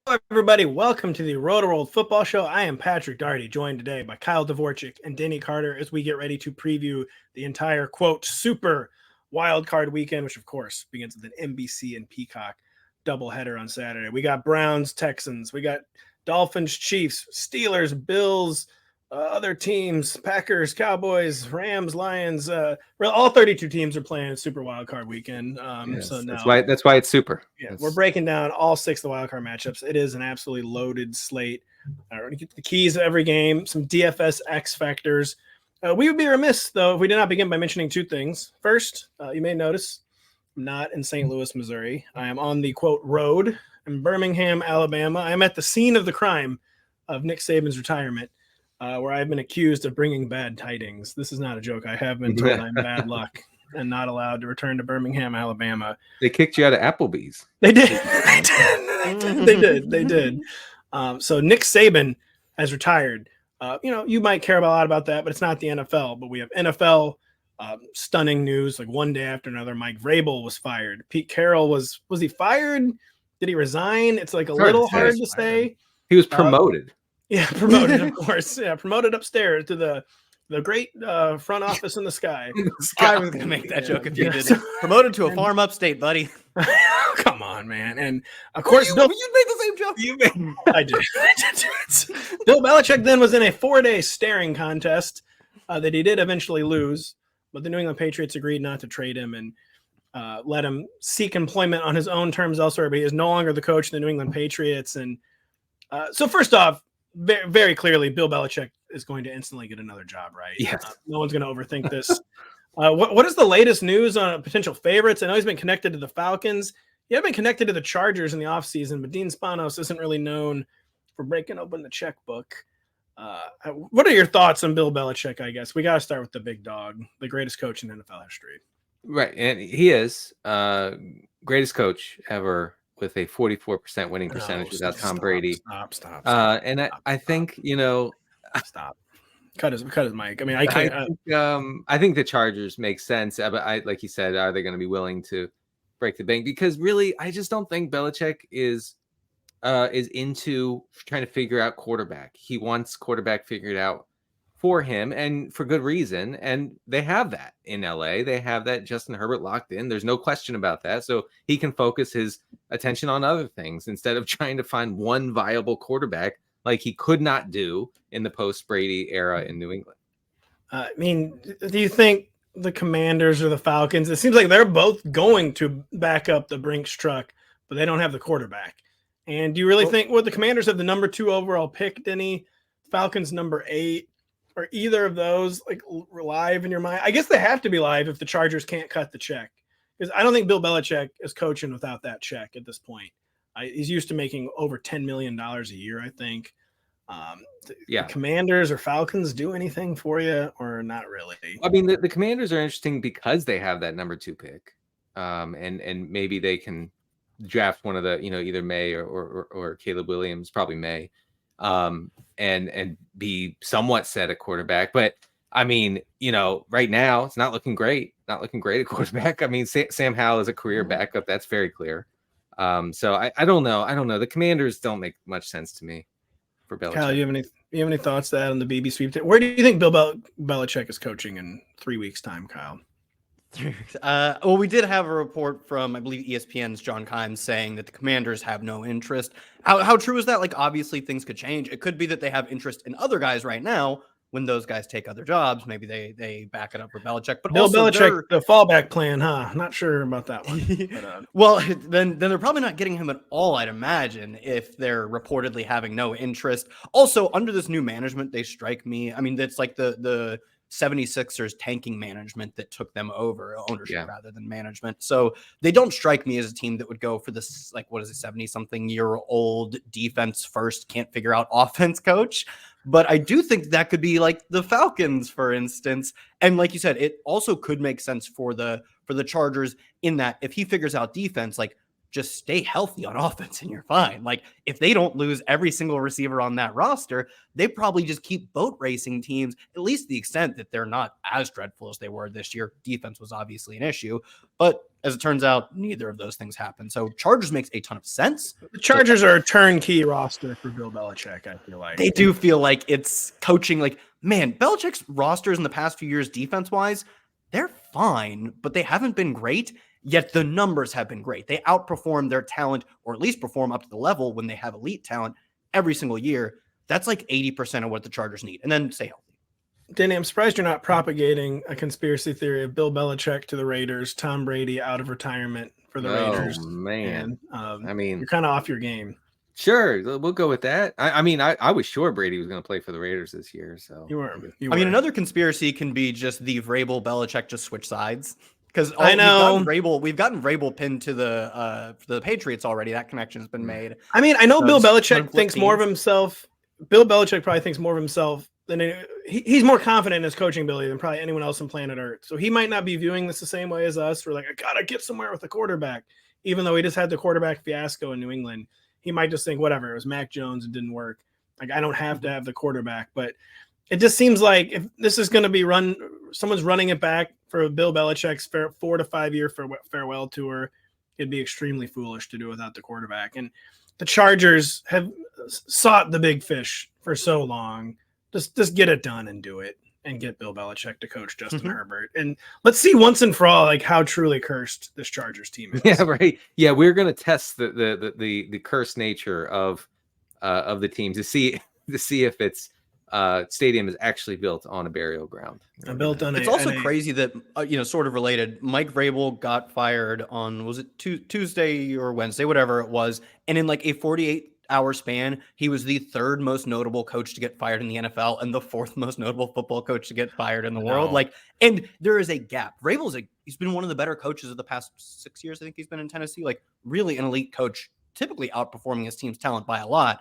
everybody. Welcome to the Rotoworld Football Show. I am Patrick Daugherty, joined today by Kyle Dvorchak and Denny Carter as we get ready to preview the entire, quote, super wild card weekend, which, of course, begins with an NBC and Peacock doubleheader on Saturday. We got Browns-Texans. We got Dolphins-Chiefs, Steelers, Bills, other teams, Packers-Cowboys, Rams, Lions. All 32 teams are playing super wild card weekend. Yes, so now, that's why it's super. Yeah, we're breaking down all 6 of the wild card matchups. It is an absolutely loaded slate. We're going to get the keys of every game, some DFS X factors. We would be remiss, though, if we did not begin by mentioning 2 things. First, you may notice I'm not in St. Louis, Missouri. I am on the, quote, road in Birmingham, Alabama. I am at the scene of the crime of Nick Saban's retirement, where I've been accused of bringing bad tidings. This is not a joke. I have been told I'm bad luck and not allowed to return to Birmingham, Alabama. They kicked you out of Applebee's. They did. They did. So Nick Saban has retired. You might care a lot about that, but it's not the NFL. But we have NFL stunning news. Like one day after another, Mike Vrabel was fired. Pete Carroll was he fired? Did he resign? It's like a little hard to say. He was promoted. Yeah, promoted, of course. Yeah, promoted upstairs to the great front office in the sky. I was going to make that joke if you did. Promoted to a farm upstate, buddy. Come on, man. And, of course, you made the same joke. I did. Bill Belichick then was in a 4-day staring contest that he did eventually lose, but the New England Patriots agreed not to trade him and let him seek employment on his own terms elsewhere, but he is no longer the coach of the New England Patriots. And so first off, very, very clearly, Bill Belichick is going to instantly get another job, right? Yes. No one's going to overthink this. What is the latest news on potential favorites? I know he's been connected to the Falcons. He had been connected to the Chargers in the offseason, but Dean Spanos isn't really known for breaking open the checkbook. What are your thoughts on Bill Belichick, I guess? We got to start with the big dog, the greatest coach in NFL history. Right, and he is greatest coach ever with a 44% winning percentage without Tom Brady. Stop. And I think, stop. Cut his mic. I mean, I can't. I think the Chargers make sense, but like you said, are they going to be willing to break the bank? Because really, I just don't think Belichick is into trying to figure out quarterback. He wants quarterback figured out for him, and for good reason. And they have that in LA. They have that Justin Herbert locked in. There's no question about that. So he can focus his attention on other things instead of trying to find one viable quarterback like he could not do in the post-Brady era in New England. I mean, do you think the Commanders or the Falcons, it seems like they're both going to back up the Brinks truck, but they don't have the quarterback. And do you really think the Commanders have the number 2 overall pick, Denny? Falcons number 8? Are either of those like live in your mind? I guess they have to be live if the Chargers can't cut the check. Because I don't think Bill Belichick is coaching without that check at this point. He's used to making over $10 million a year, I think. The Commanders or Falcons do anything for you or not really? I mean, the Commanders are interesting because they have that number 2 pick. And maybe they can draft one of the, either May or Caleb Williams, probably May. And be somewhat set at quarterback. But I mean, right now it's not looking great at quarterback. I mean, Sam Howell is a career backup. That's very clear. So I don't know. The Commanders don't make much sense to me for Belichick. Kyle, you have any thoughts to that on the BB sweep? Where do you think Bill Belichick is coaching in 3 weeks' time, Kyle? Well, we did have a report from, I believe, ESPN's John Kimes saying that the Commanders have no interest. How true is that? Like, obviously, things could change. It could be that they have interest in other guys right now. When those guys take other jobs, maybe they back it up for Belichick. But Bill Belichick, the fallback plan, huh? Not sure about that one. But, well, then they're probably not getting him at all, I'd imagine, if they're reportedly having no interest. Also, under this new management, they strike me. I mean, that's like the 76ers tanking management that took them over, ownership rather than management. So they don't strike me as a team that would go for this, 70-something-year-old defense first, can't figure out offense coach. But I do think that could be like the Falcons, for instance. And like you said, it also could make sense for the Chargers in that if he figures out defense, like just stay healthy on offense and you're fine. Like if they don't lose every single receiver on that roster, they probably just keep boat racing teams, at least to the extent that they're not as dreadful as they were this year. Defense was obviously an issue, but as it turns out, neither of those things happen. So Chargers makes a ton of sense. The Chargers are a turnkey roster for Bill Belichick, I feel like. They do feel like it's coaching. Like, man, Belichick's rosters in the past few years, defense-wise, they're fine, but they haven't been great. Yet the numbers have been great. They outperform their talent, or at least perform up to the level when they have elite talent every single year. That's like 80% of what the Chargers need. And then stay healthy. Danny, I'm surprised you're not propagating a conspiracy theory of Bill Belichick to the Raiders, Tom Brady out of retirement for the Raiders. Oh, man. And, I mean, you're kind of off your game. Sure, we'll go with that. I was sure Brady was going to play for the Raiders this year. So You were. I mean, another conspiracy can be just the Vrabel Belichick just switch sides. Because I know we've gotten Vrabel pinned to the Patriots already. That connection has been made. I mean, I know So Bill just Belichick thinks more of himself. Bill Belichick probably thinks more of himself than he's more confident in his coaching ability than probably anyone else on planet Earth. So he might not be viewing this the same way as us. We're like, I gotta get somewhere with the quarterback, even though he just had the quarterback fiasco in New England. He might just think, whatever, it was Mac Jones, it didn't work. Like, I don't have to have the quarterback. But it just seems like if this is going to be someone's running it back for Bill Belichick's 4 to 5 year farewell tour, it'd be extremely foolish to do without the quarterback. And the Chargers have sought the big fish for so long. Just get it done and do it, and get Bill Belichick to coach Justin Herbert. And let's see once and for all, like, how truly cursed this Chargers team is. Yeah, right. Yeah, we're going to test the cursed nature of the team to see if its stadium is actually built on a burial ground. It's also crazy that sort of related. Mike Vrabel got fired on, was it Tuesday or Wednesday, whatever it was, and in like a 48-hour span, he was the third most notable coach to get fired in the NFL and the fourth most notable football coach to get fired in the world. Like, and there is a gap. Vrabel's he's been one of the better coaches of the past 6 years. I think he's been in Tennessee. Like, really an elite coach, typically outperforming his team's talent by a lot.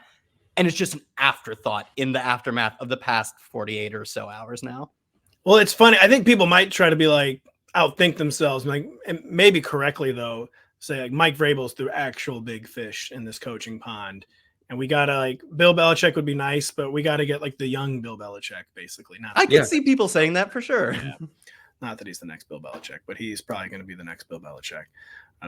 And it's just an afterthought in the aftermath of the past 48 or so hours now. Well, it's funny. I think people might try to be like, outthink themselves. Like, and maybe correctly, though, say like Mike Vrabel's the actual big fish in this coaching pond. And we got to, like, Bill Belichick would be nice, but we got to get like the young Bill Belichick, basically. I can see people saying that for sure. Yeah. Not that he's the next Bill Belichick, but he's probably going to be the next Bill Belichick.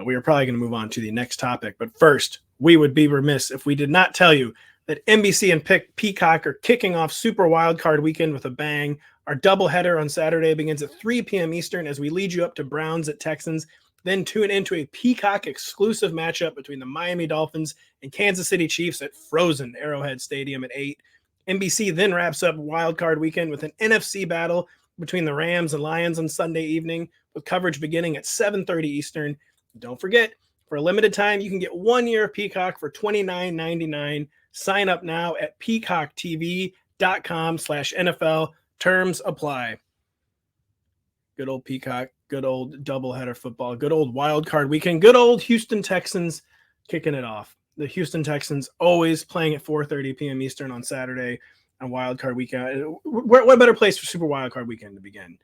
We are probably going to move on to the next topic. But first, we would be remiss if we did not tell you that NBC and Peacock are kicking off Super Wildcard Weekend with a bang. Our doubleheader on Saturday begins at 3 p.m. Eastern as we lead you up to Browns-Texans. Then tune into a Peacock exclusive matchup between the Miami Dolphins and Kansas City Chiefs at frozen Arrowhead Stadium at 8. NBC then wraps up Wildcard Weekend with an NFC battle between the Rams and Lions on Sunday evening, with coverage beginning at 7:30 Eastern. Don't forget, for a limited time, you can get 1 year of Peacock for $29.99. Sign up now at peacocktv.com/NFL. Terms apply. Good old Peacock, good old doubleheader football, good old wild card weekend, good old Houston Texans kicking it off. The Houston Texans always playing at 4:30 p.m. Eastern on Saturday on wild card weekend. What better place for Super Wild Card Weekend to begin,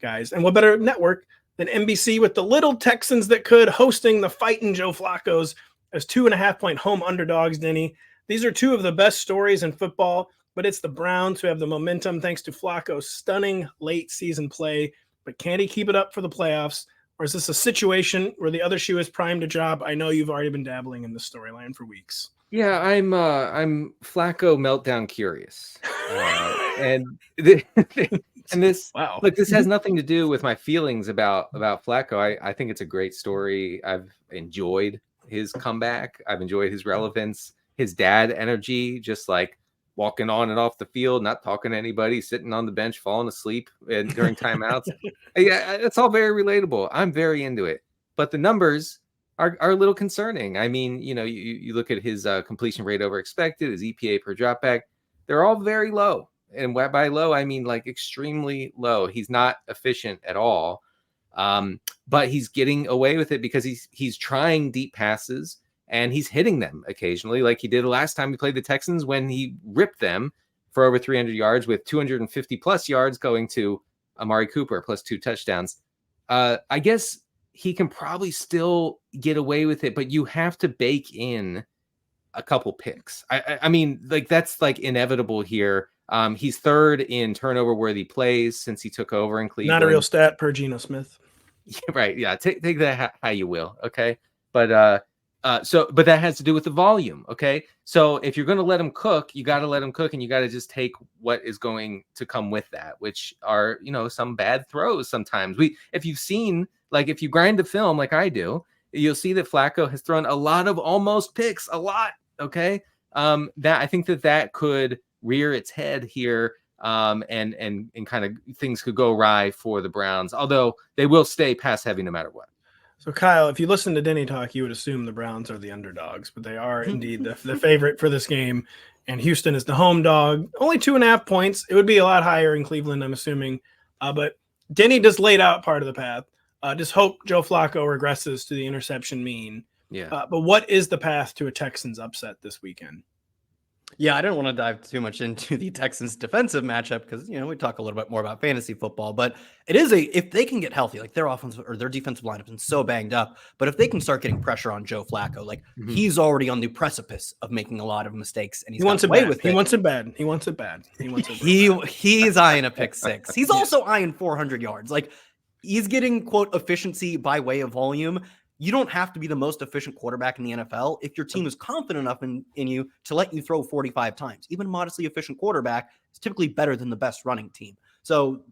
guys? And what better network than NBC with the little Texans that could, hosting the fighting Joe Flacco's as 2.5-point home underdogs, Denny. These are two of the best stories in football, but it's the Browns who have the momentum thanks to Flacco's stunning late season play. But can he keep it up for the playoffs? Or is this a situation where the other shoe is primed to drop? I know you've already been dabbling in this storyline for weeks. Yeah, I'm Flacco meltdown curious. And this wow. Look, this has nothing to do with my feelings about Flacco. I think it's a great story. I've enjoyed his comeback. I've enjoyed his relevance, his dad energy, just like walking on and off the field, not talking to anybody, sitting on the bench, falling asleep during timeouts. Yeah, it's all very relatable. I'm very into it. But the numbers are a little concerning. I mean, you look at his completion rate over expected, his EPA per dropback, they're all very low. And by low, I mean like extremely low. He's not efficient at all. But he's getting away with it because he's trying deep passes and he's hitting them occasionally, like he did the last time he played the Texans when he ripped them for over 300 yards with 250 plus yards going to Amari Cooper plus 2 touchdowns. I guess he can probably still get away with it, but you have to bake in a couple picks. I mean, like that's like inevitable here. He's third in turnover worthy plays since he took over in Cleveland. Not a real stat per Geno Smith. Yeah, right. Yeah. Take that how you will. Okay. But but that has to do with the volume. Okay. So if you're going to let him cook, you got to let him cook, and you got to just take what is going to come with that, which are, some bad throws. Sometimes if you've seen, like, if you grind the film like I do, you'll see that Flacco has thrown a lot of almost picks, a lot. Okay. That I think that could rear its head here. And kind of things could go awry for the Browns, although they will stay pass heavy no matter what. So, Kyle, if you listen to Denny talk, you would assume the Browns are the underdogs, but they are indeed the favorite for this game. And Houston is the home dog. Only 2.5 points. It would be a lot higher in Cleveland, I'm assuming. But Denny just laid out part of the path. Just hope Joe Flacco regresses to the interception mean. Yeah. But what is the path to a Texans upset this weekend? Yeah, I didn't want to dive too much into the Texans defensive matchup because, we talk a little bit more about fantasy football, but it is if they can get healthy, like their offensive or their defensive line has been so banged up, but if they can start getting pressure on Joe Flacco, like he's already on the precipice of making a lot of mistakes, and he wants it bad. He wants it bad. He wants it bad. He's eyeing a pick six. He's also eyeing 400 yards. Like he's getting quote efficiency by way of volume. You don't have to be the most efficient quarterback in the NFL if your team is confident enough in you to let you throw 45 times. Even a modestly efficient quarterback is typically better than the best running team. So,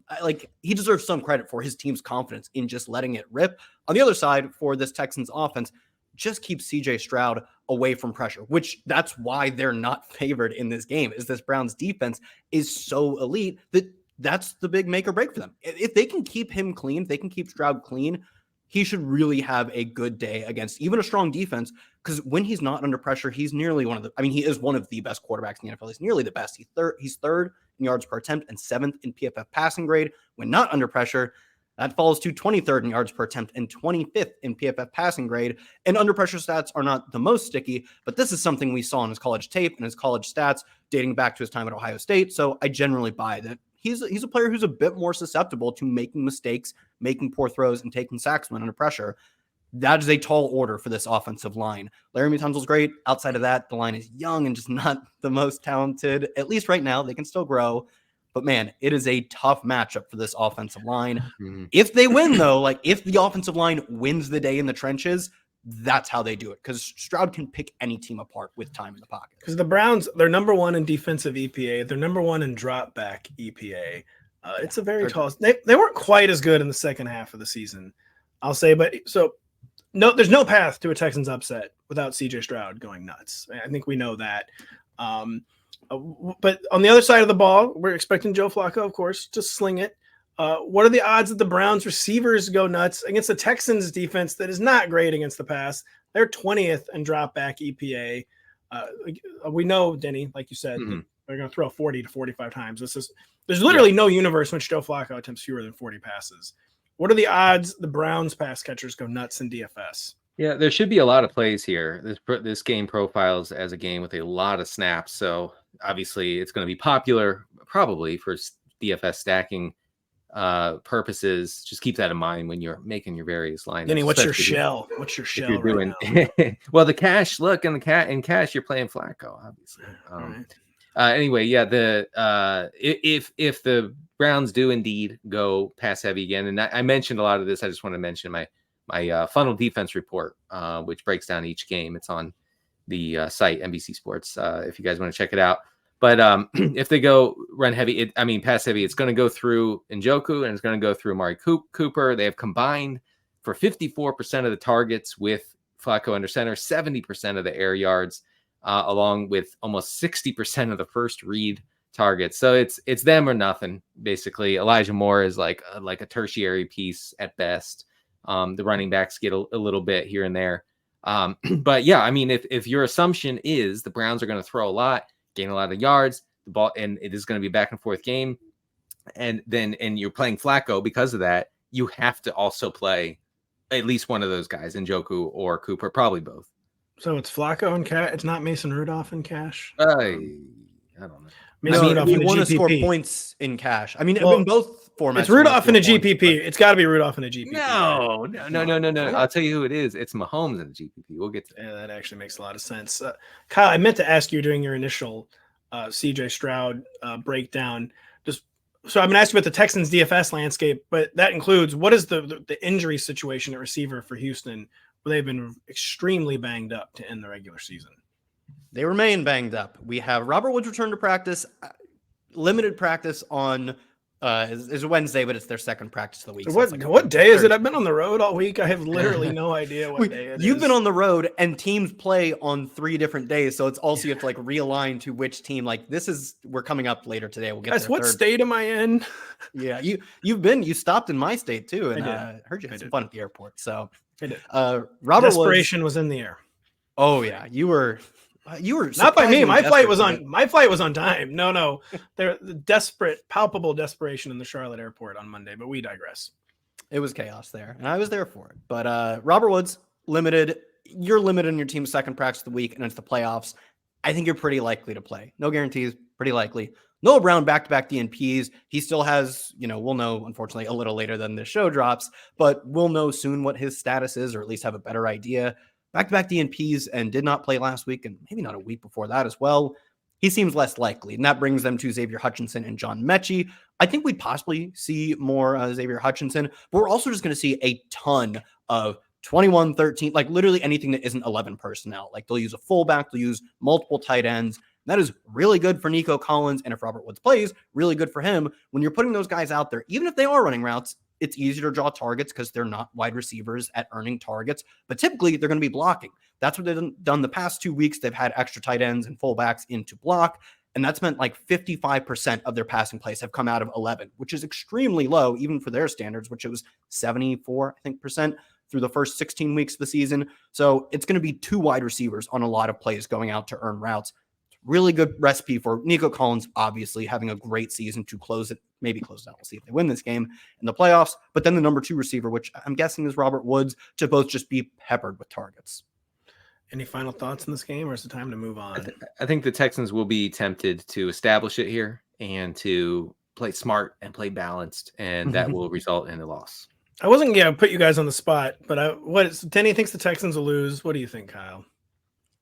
he deserves some credit for his team's confidence in just letting it rip. On the other side, for this Texans offense, just keep CJ Stroud away from pressure, which that's why they're not favored in this game, is this Browns defense is so elite that's the big make or break for them. If they can keep him clean, if they can keep Stroud clean, he should really have a good day against even a strong defense, because when he's not under pressure, he's nearly he is one of the best quarterbacks in the NFL. He's nearly the best. He's third in yards per attempt and 7th in PFF passing grade. When not under pressure, that falls to 23rd in yards per attempt and 25th in PFF passing grade. And under pressure stats are not the most sticky, but this is something we saw in his college tape and his college stats dating back to his time at Ohio State. So I generally buy that he's a player who's a bit more susceptible to making mistakes, making poor throws, and taking sacks when under pressure. That is a tall order for this offensive line. Laramie Tunsil's great. Outside of that, the line is young and just not the most talented. At least right now, they can still grow. But man, it is a tough matchup for this offensive line. If they win, though, if the offensive line wins the day in the trenches, that's how they do it, because Stroud can pick any team apart with time in the pocket. Because the Browns, they're number one in defensive EPA. They're number one in drop back EPA. It's a very tall. They weren't quite as good in the second half of the season, I'll say. But no, there's no path to a Texans upset without CJ Stroud going nuts. I think we know that. But on the other side of the ball, we're expecting Joe Flacco, of course, to sling it. What are the odds that the Browns receivers go nuts against the Texans defense that is not great against the pass? They're 20th in drop back EPA. We know, Denny, like you said, they're going to throw 40 to 45 times. There's literally no universe in which Joe Flacco attempts fewer than 40 passes. What are the odds the Browns pass catchers go nuts in DFS? Yeah, there should be a lot of plays here. This game profiles as a game with a lot of snaps, so obviously it's going to be popular probably for DFS stacking purposes. Just keep that in mind when you're making your various lineups. Denny, what's your shell? What's your shell? You're doing well. The cash look in cash, you're playing Flacco, obviously. Anyway, yeah. If the Browns do indeed go pass heavy again, and I mentioned a lot of this, I just want to mention my funnel defense report, which breaks down each game. It's on the site NBC Sports if you guys want to check it out. But if they go run heavy, pass heavy, it's going to go through Njoku and it's going to go through Amari Cooper. They have combined for 54% of the targets with Flacco under center, 70% of the air yards, along with almost 60% of the first read targets. So it's them or nothing, basically. Elijah Moore is like a tertiary piece at best. The running backs get a little bit here and there. But yeah, if your assumption is the Browns are going to throw a lot, gain a lot of yards, the ball, and it is going to be a back and forth game, and you're playing Flacco because of that, you have to also play at least one of those guys, Njoku or Cooper, probably both. So it's Flacco and Cash. It's not Mason Rudolph and Cash. I don't know. Maybe No, Rudolph you in a want to score GPP. points in cash. I mean, Well, in both formats. It's you wanna Rudolph in a score points, GPP. It's got to be Rudolph in a GPP. No. I'll tell you who it is. It's Mahomes in the GPP. We'll get to that. Yeah, that actually makes a lot of sense. Kyle, I meant to ask you during your initial CJ Stroud breakdown. So I'm going to ask you about the Texans DFS landscape, but that includes what is the injury situation at receiver for Houston, where they've been extremely banged up to end the regular season. They remain banged up. We have Robert Woods return to practice, limited practice on is Wednesday, but it's their second practice of the week. So so what day is it? I've been on the road all week. I have literally no idea what day it is. You've been on the road, and teams play on 3 different days, so it's also you have to like realign to which team. Like we're coming up later today. We'll get. Guys, what state am I in? Yeah, you stopped in my state too, and heard you had some fun at the airport. So I did. Robert Desperation was in the air. Oh yeah, you were not by me. My flight was on. time. No. There the desperate, palpable desperation in the Charlotte airport on Monday, but we digress. It was chaos there, and I was there for it. But Robert Woods limited. You're limited in your team's second practice of the week, and it's the playoffs. I think you're pretty likely to play. No guarantees, pretty likely. Noah Brown back-to-back DNPs. He still has, we'll know, unfortunately, a little later than the show drops, but we'll know soon what his status is, or at least have a better idea. Back-to-back DNPs and did not play last week, and maybe not a week before that as well. He seems less likely, and that brings them to Xavier Hutchinson and John Mechie. I think we'd possibly see more Xavier Hutchinson, but we're also just going to see a ton of 21, 13, like literally anything that isn't 11 personnel. Like they'll use a fullback, they'll use multiple tight ends. That is really good for Nico Collins, and if Robert Woods plays, really good for him. When you're putting those guys out there, even if they are running routes, it's easier to draw targets because they're not wide receivers at earning targets, but typically they're going to be blocking. That's what they've done the past 2 weeks. They've had extra tight ends and fullbacks into block, and that's meant like 55% of their passing plays have come out of 11, which is extremely low, even for their standards, which it was 74, I think, percent through the first 16 weeks of the season. So it's going to be 2 wide receivers on a lot of plays going out to earn routes. Really good recipe for Nico Collins, obviously having a great season to maybe close it out. We'll see if they win this game in the playoffs. But then the number 2 receiver, which I'm guessing is Robert Woods, to both just be peppered with targets. Any final thoughts on this game, or is it time to move on? I think the Texans will be tempted to establish it here and to play smart and play balanced, and that will result in a loss. I wasn't going to put you guys on the spot, but Denny thinks the Texans will lose. What do you think, Kyle?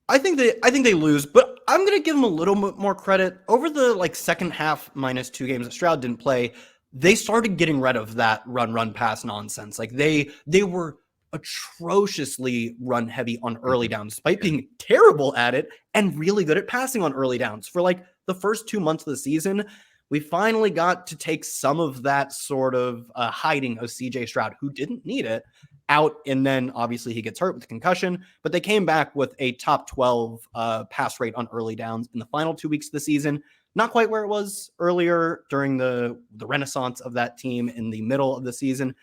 I think they lose, but I'm going to give them a little bit more credit. Over the second half minus 2 games that Stroud didn't play, they started getting rid of that run pass nonsense. Like they were atrociously run heavy on early downs, despite being terrible at it and really good at passing on early downs. For the first 2 months of the season, we finally got to take some of that sort of hiding of CJ Stroud, who didn't need it, out, and then obviously he gets hurt with concussion, but they came back with a top 12 pass rate on early downs in the final 2 weeks of the season. Not quite where it was earlier during the renaissance of that team in the middle of the season,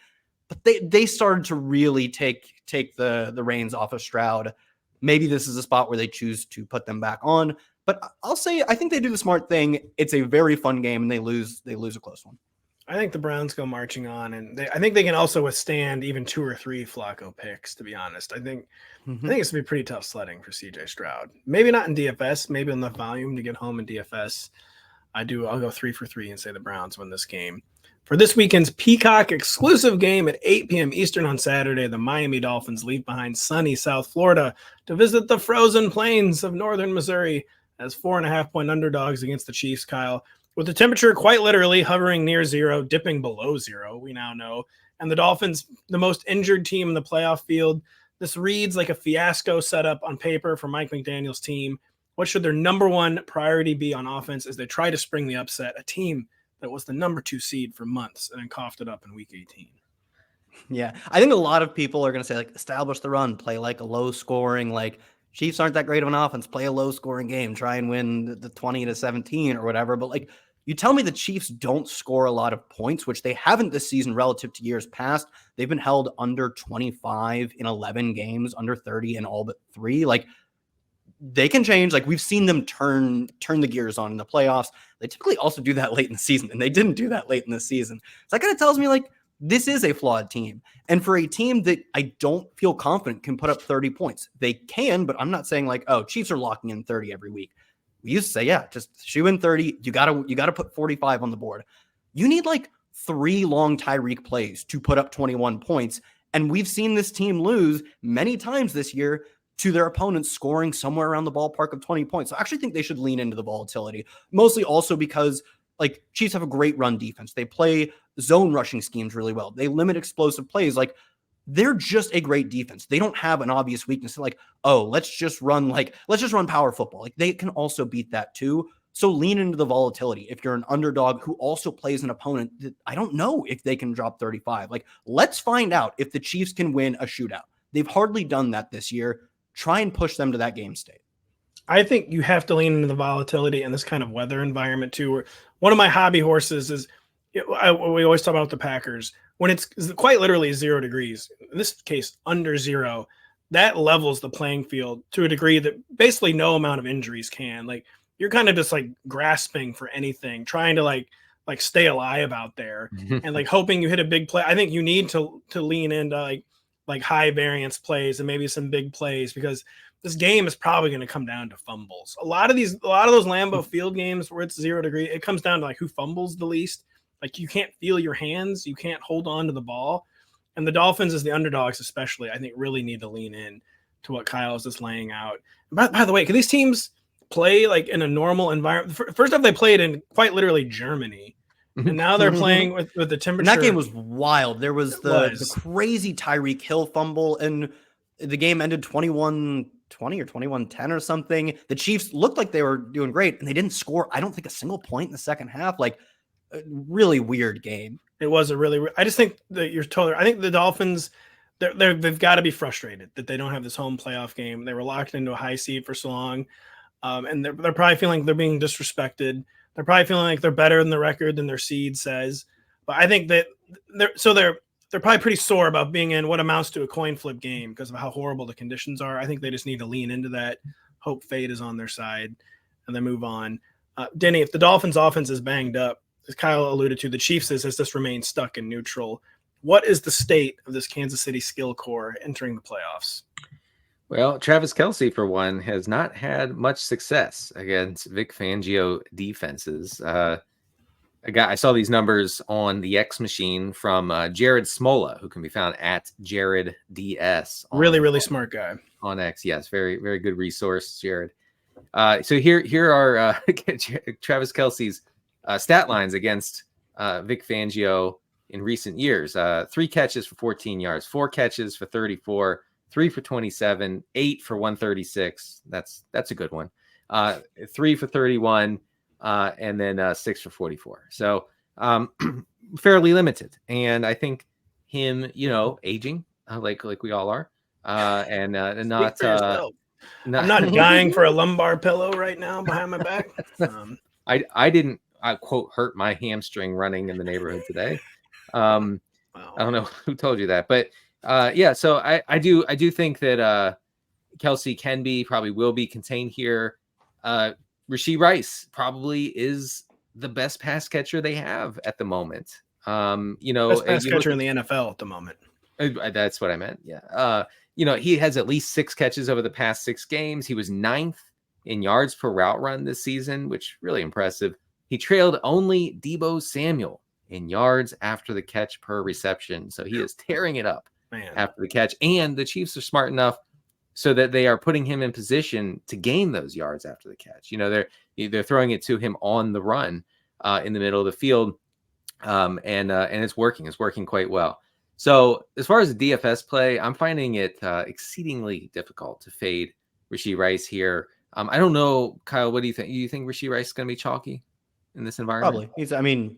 but they started to really take the reins off of Stroud. Maybe this is a spot where they choose to put them back on, but I'll say I think they do the smart thing. It's a very fun game, and they lose a close one. I think the Browns go marching on, and I think they can also withstand even 2 or 3 Flacco picks, to be honest. I think it's going to be pretty tough sledding for CJ Stroud. Maybe not in DFS, maybe enough volume to get home in DFS. I'll go 3 for 3 and say the Browns win this game. For this weekend's Peacock exclusive game at 8 p.m. Eastern on Saturday, the Miami Dolphins leave behind sunny South Florida to visit the frozen plains of northern Missouri as 4.5-point underdogs against the Chiefs, Kyle. With the temperature quite literally hovering near 0, dipping below 0, we now know, and the Dolphins, the most injured team in the playoff field, this reads like a fiasco setup on paper for Mike McDaniel's team. What should their number 1 priority be on offense as they try to spring the upset, a team that was the number 2 seed for months and then coughed it up in week 18? Yeah, I think a lot of people are going to say, establish the run, play a low-scoring, Chiefs aren't that great of an offense, play a low-scoring game, try and win the 20-17 or whatever, but you tell me the Chiefs don't score a lot of points, which they haven't this season relative to years past. They've been held under 25 in 11 games, under 30 in all but 3. They can change. We've seen them turn the gears on in the playoffs. They typically also do that late in the season, and they didn't do that late in the season. So that kind of tells me this is a flawed team. And for a team that I don't feel confident can put up 30 points, they can, but I'm not saying Chiefs are locking in 30 every week. we used to say, yeah, just shoe in 30. You gotta put 45 on the board. You need like 3 long Tyreek plays to put up 21 points. And we've seen this team lose many times this year to their opponents scoring somewhere around the ballpark of 20 points. So I actually think they should lean into the volatility, mostly also because like Chiefs have a great run defense. They play zone rushing schemes really well. They limit explosive plays. Like they're just a great defense. They don't have an obvious weakness. Like, oh, let's just run power football. Like they can also beat that too. So lean into the volatility. If you're an underdog who also plays an opponent that I don't know if they can drop 35, like let's find out if the Chiefs can win a shootout. They've hardly done that this year. Try and push them to that game state. I think you have to lean into the volatility in this kind of weather environment too. Where one of my hobby horses is, we always talk about the Packers when it's quite literally 0 degrees. In this case, under 0, that levels the playing field to a degree that basically no amount of injuries can. Like you're kind of just like grasping for anything, trying to like stay alive out there and like hoping you hit a big play. I think you need to lean into like high variance plays and maybe some big plays because this game is probably going to come down to fumbles. A lot of those Lambeau Field games where it's 0 degree, it comes down to like who fumbles the least. Like you can't feel your hands, you can't hold on to the ball. And the Dolphins, as the underdogs especially, I think really need to lean in to what Kyle is just laying out. By the way, can these teams play like in a normal environment? First off, they played in quite literally Germany. And now they're playing with the temperature. And that game was wild. There was the crazy Tyreek Hill fumble, and the game ended 21-20 or 21-10 or something. The Chiefs looked like they were doing great, and they didn't score, I don't think, a single point in the second half. Like, a really weird game. It was a really – I just think that you're totally – I think the Dolphins, they've got to be frustrated that they don't have this home playoff game. They were locked into a high seed for so long, and they're probably feeling like they're being disrespected. They're probably feeling like they're better in the record than their seed says. But I think that they're probably pretty sore about being in what amounts to a coin flip game because of how horrible the conditions are. I think they just need to lean into that, hope fate is on their side, and then move on. Denny, if the Dolphins' offense is banged up, as Kyle alluded to, the Chiefs has just remained stuck in neutral. What is the state of this Kansas City skill core entering the playoffs? Well, Travis Kelce, for one, has not had much success against Vic Fangio defenses. I saw these numbers on the X machine from Jared Smola, who can be found at Jared DS. Really smart guy on X. Yes, very, very good resource, Jared. So here are Travis Kelce's stat lines against Vic Fangio in recent years. 3 catches for 14 yards, 4 catches for 34, 3 for 27, 8 for 136. That's a good one. 3 for 31, and then 6 for 44. So fairly limited. And I think him, aging like we all are, and not. I'm not dying for a lumbar pillow right now behind my back. I didn't quote hurt my hamstring running in the neighborhood today. Wow. I don't know who told you that, but. So I do think that Kelce probably will be contained here. Rashee Rice probably is the best pass catcher they have at the moment. Best pass catcher in the NFL at the moment. That's what I meant. Yeah. He has at least 6 catches over the past 6 games. He was 9th in yards per route run this season, which really impressive. He trailed only Deebo Samuel in yards after the catch per reception. So he is tearing it up. Man. After the catch, and the Chiefs are smart enough so that they are putting him in position to gain those yards after the catch. They're throwing it to him on the run in the middle of the field, and it's working. It's working quite well. So as far as the DFS play, I'm finding it exceedingly difficult to fade Rashee Rice here. I don't know, Kyle. What do you think? You think Rashee Rice is going to be chalky in this environment? Probably.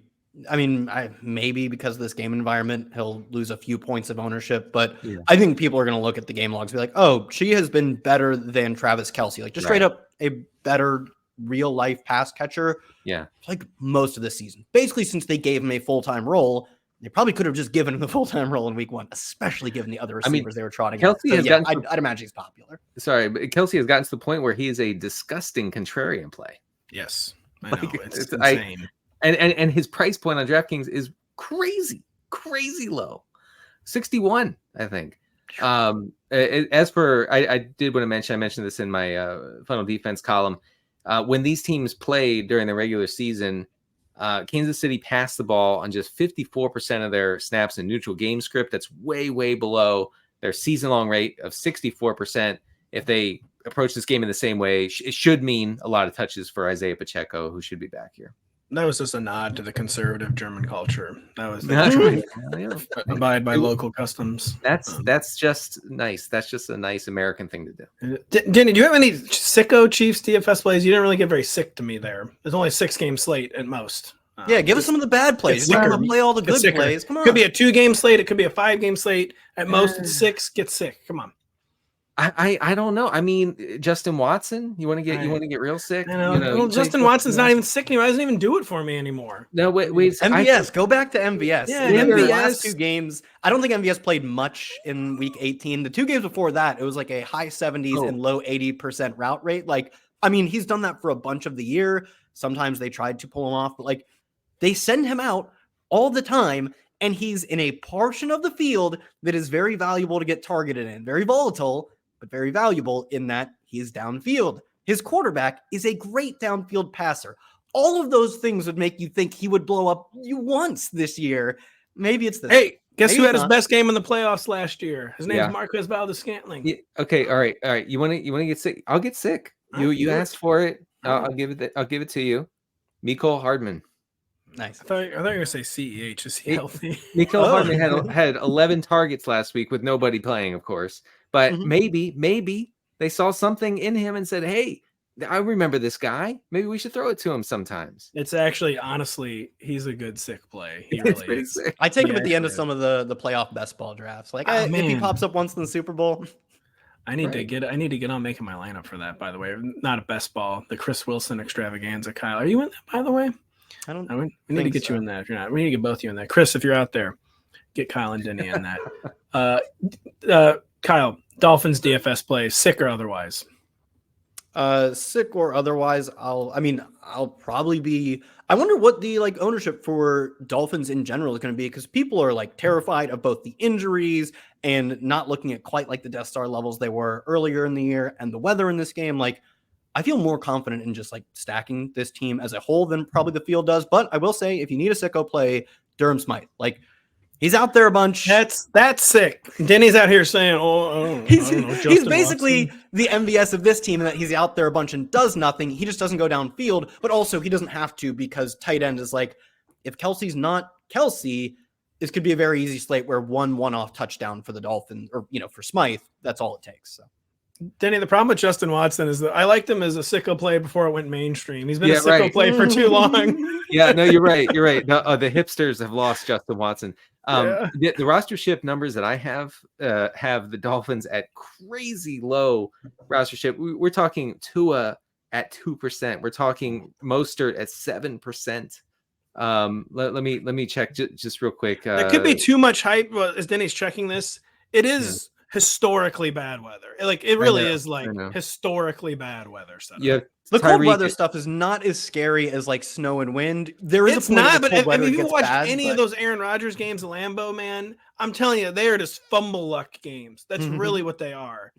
Maybe because of this game environment, he'll lose a few points of ownership. But yeah. I think people are going to look at the game logs and be like, oh, she has been better than Travis Kelce. Like, just straight up a better real-life pass catcher. Yeah. Like most of the season. Basically, since they gave him a full-time role, they probably could have just given him the full-time role in week 1, especially given the other receivers they were trotting out. I'd imagine he's popular. Sorry, but Kelce has gotten to the point where he is a disgusting contrarian play. Yes. I know. It's insane. And his price point on DraftKings is crazy low, 61, I think. As for I did want to mention, I mentioned this in my funnel defense column. When these teams played during the regular season, Kansas City passed the ball on just 54% of their snaps in neutral game script. That's way, way below their season-long rate of 64%. If they approach this game in the same way, it should mean a lot of touches for Isaiah Pacheco, who should be back here. That was just a nod to the conservative German culture. That was abide by local customs. That's just nice. That's just a nice American thing to do. Denny, do you have any sicko Chiefs DFS plays? You didn't really get very sick to me there. There's only a 6-game slate at most. Yeah, give us some of the bad plays. You're not gonna play all the good plays. Come on. It could be a 2-game slate. It could be a 5-game slate. At most, it's 6. Get sick. Come on. I don't know. I mean, Justin Watson. You want to get real sick? I know. Well, Justin Watson's not even sick anymore. He doesn't even do it for me anymore. No, wait. MVS. Go back to MVS. Yeah, MVS. Last 2 games. I don't think MVS played much in Week 18. The 2 games before that, it was like a high 70s and low 80% route rate. Like, I mean, he's done that for a bunch of the year. Sometimes they tried to pull him off, but like they send him out all the time, and he's in a portion of the field that is very valuable to get targeted in, very volatile, but very valuable in that he is downfield. His quarterback is a great downfield passer. All of those things would make you think he would blow up you once this year. Maybe it's the guess who had his best game in the playoffs last year? His name is Marquez Valdes-Scantling. Yeah, okay, all right. You want to get sick? I'll get sick. You asked for it. I'll give it to you. Mecole Hardman. Nice. I thought you were going to say CEH. Is he healthy? Mecole Hardman had 11 targets last week with nobody playing, of course. But maybe they saw something in him and said, hey, I remember this guy. Maybe we should throw it to him sometimes. It's actually, honestly, he's a good sick play. He really is. Sick. I take him at the end of some of the playoff best ball drafts. Like, if he pops up once in the Super Bowl. I need to get on making my lineup for that, by the way. Not a best ball, the Chris Wilson extravaganza. Kyle, are you in that, by the way? We need to get you in that. If you're not, we need to get both of you in that. Chris, if you're out there, get Kyle and Denny in that. Kyle, Dolphins DFS plays, sick or otherwise? Sick or otherwise, I'll probably be. I wonder what the ownership for Dolphins in general is going to be, because people are terrified of both the injuries and not looking at quite like the Death Star levels they were earlier in the year, and the weather in this game. I feel more confident in just stacking this team as a whole than probably the field does. But I will say, if you need a sicko play, Durham Smythe. He's out there a bunch. That's sick. Denny's out here saying, he's basically Watson. The MVS of this team, in that he's out there a bunch and does nothing. He just doesn't go downfield, but also he doesn't have to, because tight end is if Kelsey's not Kelsey, this could be a very easy slate where one-off touchdown for the Dolphins, or for Smythe. That's all it takes. So. Denny, the problem with Justin Watson is that I liked him as a sicko play before it went mainstream. He's been a sicko play for too long. Yeah, no, you're right. You're right. The hipsters have lost Justin Watson. The roster ship numbers that I have the Dolphins at crazy low roster ship. We're talking Tua at 2%. We're talking Mostert at 7%. Let me check just real quick. It could be too much hype. As Denny's checking this, it is historically bad weather. It really is historically bad weather stuff. Yeah, the cold weather stuff is not as scary as snow and wind. There is it's not, but if you watch any of those Aaron Rodgers games, Lambeau, man, I'm telling you, they are just fumble luck games. That's really what they are.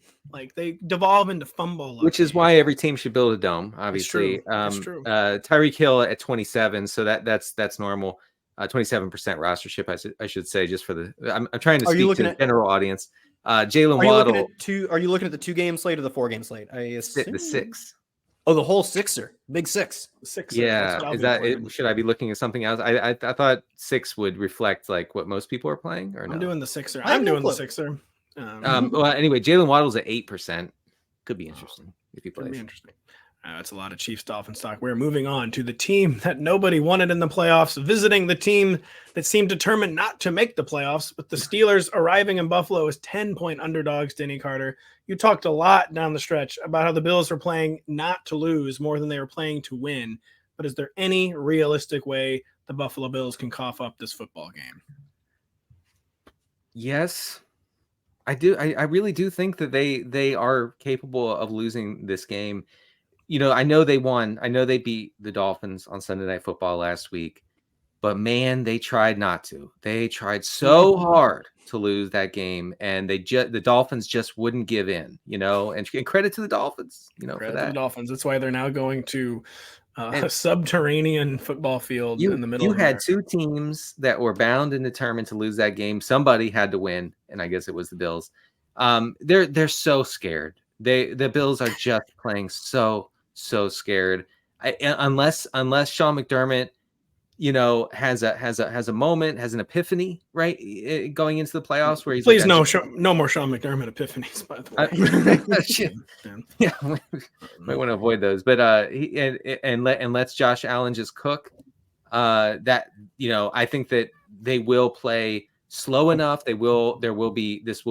They devolve into fumble luck. Which is why every team should build a dome. Obviously, that's true. Tyreek Hill at 27, so that's normal. 27% rostership, I should say, just for the. I'm trying to speak to the general audience. Jalen Waddle. Are you looking at the 2-game slate or the 4-game slate? The 6. Oh, the whole 6er, big 6. 6. Yeah, is that it? Should I be looking at something else? I thought 6 would reflect what most people are playing, or no? I'm doing the 6er. I'm doing the 6er. Well, anyway, Jalen Waddle's at 8%. Could be interesting if he plays. Could be interesting. That's a lot of Chiefs Dolphins talk. We're moving on to the team that nobody wanted in the playoffs, visiting the team that seemed determined not to make the playoffs, with the Steelers arriving in Buffalo as 10-point underdogs. Denny Carter, you talked a lot down the stretch about how the Bills were playing not to lose more than they were playing to win. But is there any realistic way the Buffalo Bills can cough up this football game? Yes, I do. I really do think that they are capable of losing this game. I know they won. I know they beat the Dolphins on Sunday Night Football last week. but man, they tried not to. They tried so hard to lose that game, and the Dolphins just wouldn't give in, and credit to the Dolphins, for Credit to that. the Dolphins. That's why they're now going to a subterranean football field in the middle You of had America. two teams that were bound and determined to lose that game. Somebody had to win, and I guess it was the Bills. They're so scared. The Bills are just playing so scared. Unless Sean McDermott, has a moment, has an epiphany, right, going into the playoffs where he's please no more Sean McDermott epiphanies, by the way. Yeah, might want to avoid those. But lets Josh Allen just cook. That I think that they will play slow enough. This will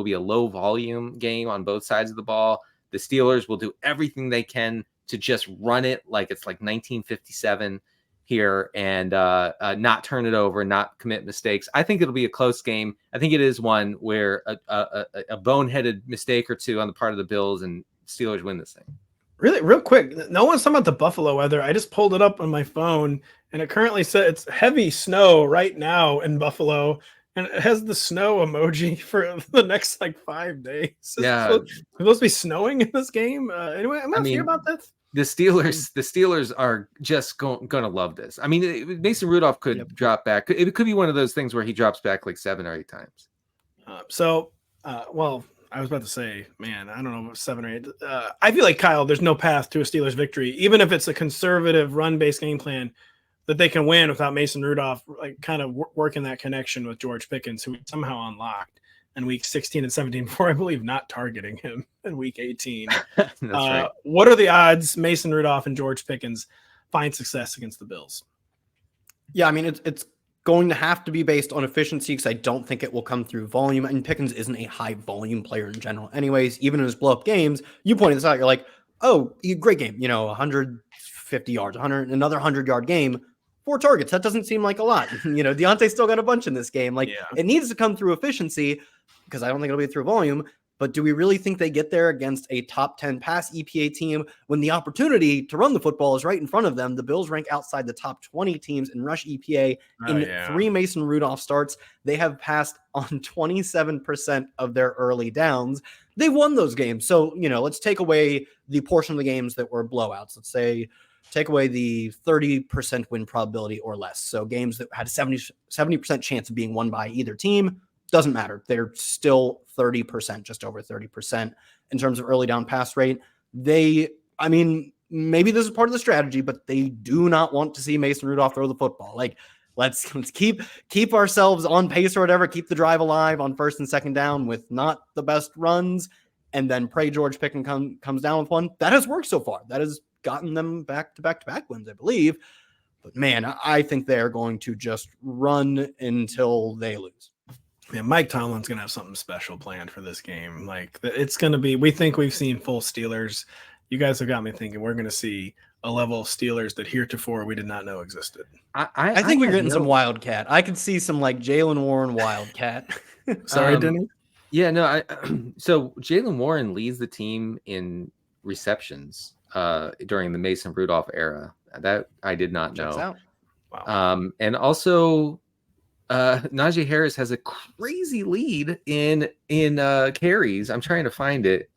be a low volume game on both sides of the ball. The Steelers will do everything they can to just run it like it's like 1957 here and not turn it over, not commit mistakes. I think it'll be a close game. I think it is one where a boneheaded mistake or two on the part of the Bills and Steelers win this thing. Really, real quick, no one's talking about the Buffalo weather. I just pulled it up on my phone, and it currently says it's heavy snow right now in Buffalo, and it has the snow emoji for the next 5 days. Yeah, it's supposed to be snowing in this game. Anyway, I'm not sure about that. The Steelers are just going to love this. I mean, Mason Rudolph could drop back. It could be one of those things where he drops back like 7 or 8 times. Well, I was about to say, man, I don't know, 7 or 8. I feel like, Kyle, there's no path to a Steelers victory, even if it's a conservative run-based game plan that they can win without Mason Rudolph, kind of working that connection with George Pickens, who somehow unlocked in week 16 and 17 before, I believe, not targeting him in week 18. That's right. What are the odds Mason Rudolph and George Pickens find success against the Bills? Yeah, I mean, it's going to have to be based on efficiency because I don't think it will come through volume. And Pickens isn't a high volume player in general. Anyways, even in his blow up games, you pointed this out. You're like, oh, great game. 150 yards, another 100-yard game, 4 targets. That doesn't seem like a lot. Deontay still got a bunch in this game. It needs to come through efficiency because I don't think it'll be through volume. But do we really think they get there against a top 10 pass EPA team when the opportunity to run the football is right in front of them? The Bills rank outside the top 20 teams in rush EPA in 3 Mason Rudolph starts. They have passed on 27% of their early downs. They won those games. So, let's take away the portion of the games that were blowouts. Let's say take away the 30% win probability or less. So games that had a 70% chance of being won by either team. Doesn't matter. They're still 30%, just over 30% in terms of early down pass rate. Maybe this is part of the strategy, but they do not want to see Mason Rudolph throw the football. Let's keep ourselves on pace or whatever, keep the drive alive on first and second down with not the best runs, and then pray George Pickens comes down with one. That has worked so far. That has gotten them back to back wins, I believe. But man, I think they're going to just run until they lose. Yeah, Mike Tomlin's going to have something special planned for this game. It's going to be, we think we've seen full Steelers. You guys have got me thinking we're going to see a level of Steelers that heretofore we did not know existed. I think we're getting some Wildcat. I could see some Jaylen Warren Wildcat. Sorry, Denny? Yeah, no. So Jaylen Warren leads the team in receptions during the Mason Rudolph era. That I did not know. Wow. And also, Najee Harris has a crazy lead in carries. I'm trying to find it.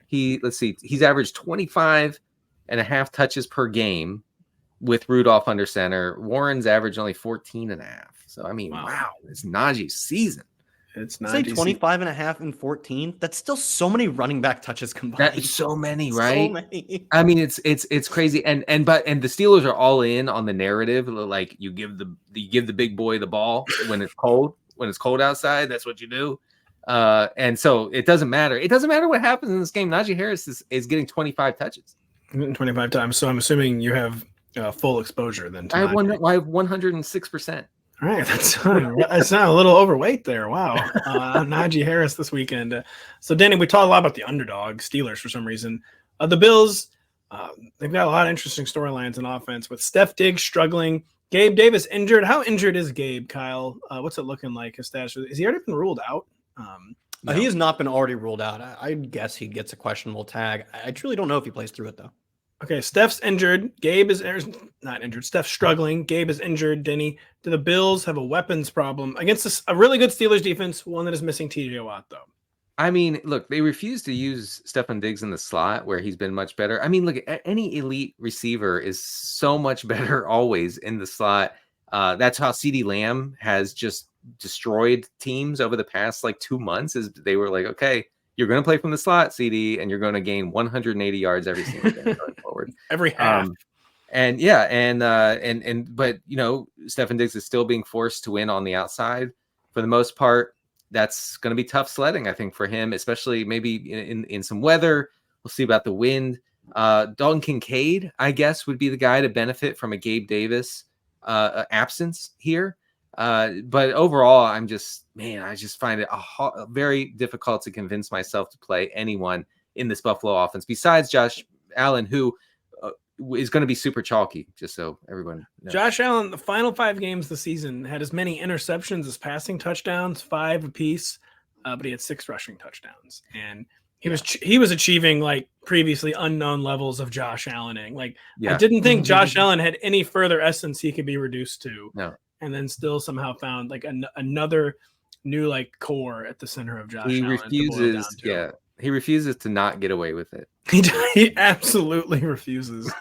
He's averaged 25 and a half touches per game with Rudolph under center. Warren's averaged only 14 and a half. So, wow, it's Najee's season. It's Say 25 and a half and 14. That's still so many running back touches combined. That's so many, right? So many. It's crazy. And the Steelers are all in on the narrative. You give the big boy the ball when it's cold. When it's cold outside, that's what you do. And so it doesn't matter. It doesn't matter what happens in this game. Najee Harris is getting 25 touches. 25 times. So I'm assuming you have full exposure then. I have 106%. All right, that's not a little overweight there. Wow, Najee Harris this weekend. So, Danny, we talk a lot about the underdog Steelers for some reason. The Bills, they've got a lot of interesting storylines in offense with Steph Diggs struggling, Gabe Davis injured. How injured is Gabe, Kyle? What's it looking like? His status? Is he already been ruled out? No. He has not been already ruled out. I guess he gets a questionable tag. I truly don't know if he plays through it though. Okay, Steph's injured. Gabe is not injured. Steph's struggling. Gabe is injured. Denny. Do the Bills have a weapons problem against a really good Steelers defense? One that is missing TJ Watt, though. I mean, look, they refuse to use Stephon Diggs in the slot where he's been much better. I mean, look, any elite receiver is so much better always in the slot. That's how CeeDee Lamb has just destroyed teams over the past 2 months. Is they were like, okay, you're going to play from the slot, CD, and you're going to gain 180 yards every single game going forward. Every half. But Stephon Diggs is still being forced to win on the outside for the most part. That's going to be tough sledding, I think, for him, especially maybe in some weather. We'll see about the wind. Dalton Kincaid, I guess, would be the guy to benefit from a Gabe Davis absence here. But overall, I just find it very difficult to convince myself to play anyone in this Buffalo offense besides Josh Allen, who is going to be super chalky, just so everyone knows. Josh Allen, the final 5 games of the season, had as many interceptions as passing touchdowns, 5 apiece, but he had 6 rushing touchdowns. And he was achieving previously unknown levels of Josh Allening. I didn't think Josh Allen had any further essence he could be reduced to. No. And then still somehow found another new core at the center of Josh Allen. He refuses to not get away with it. He absolutely refuses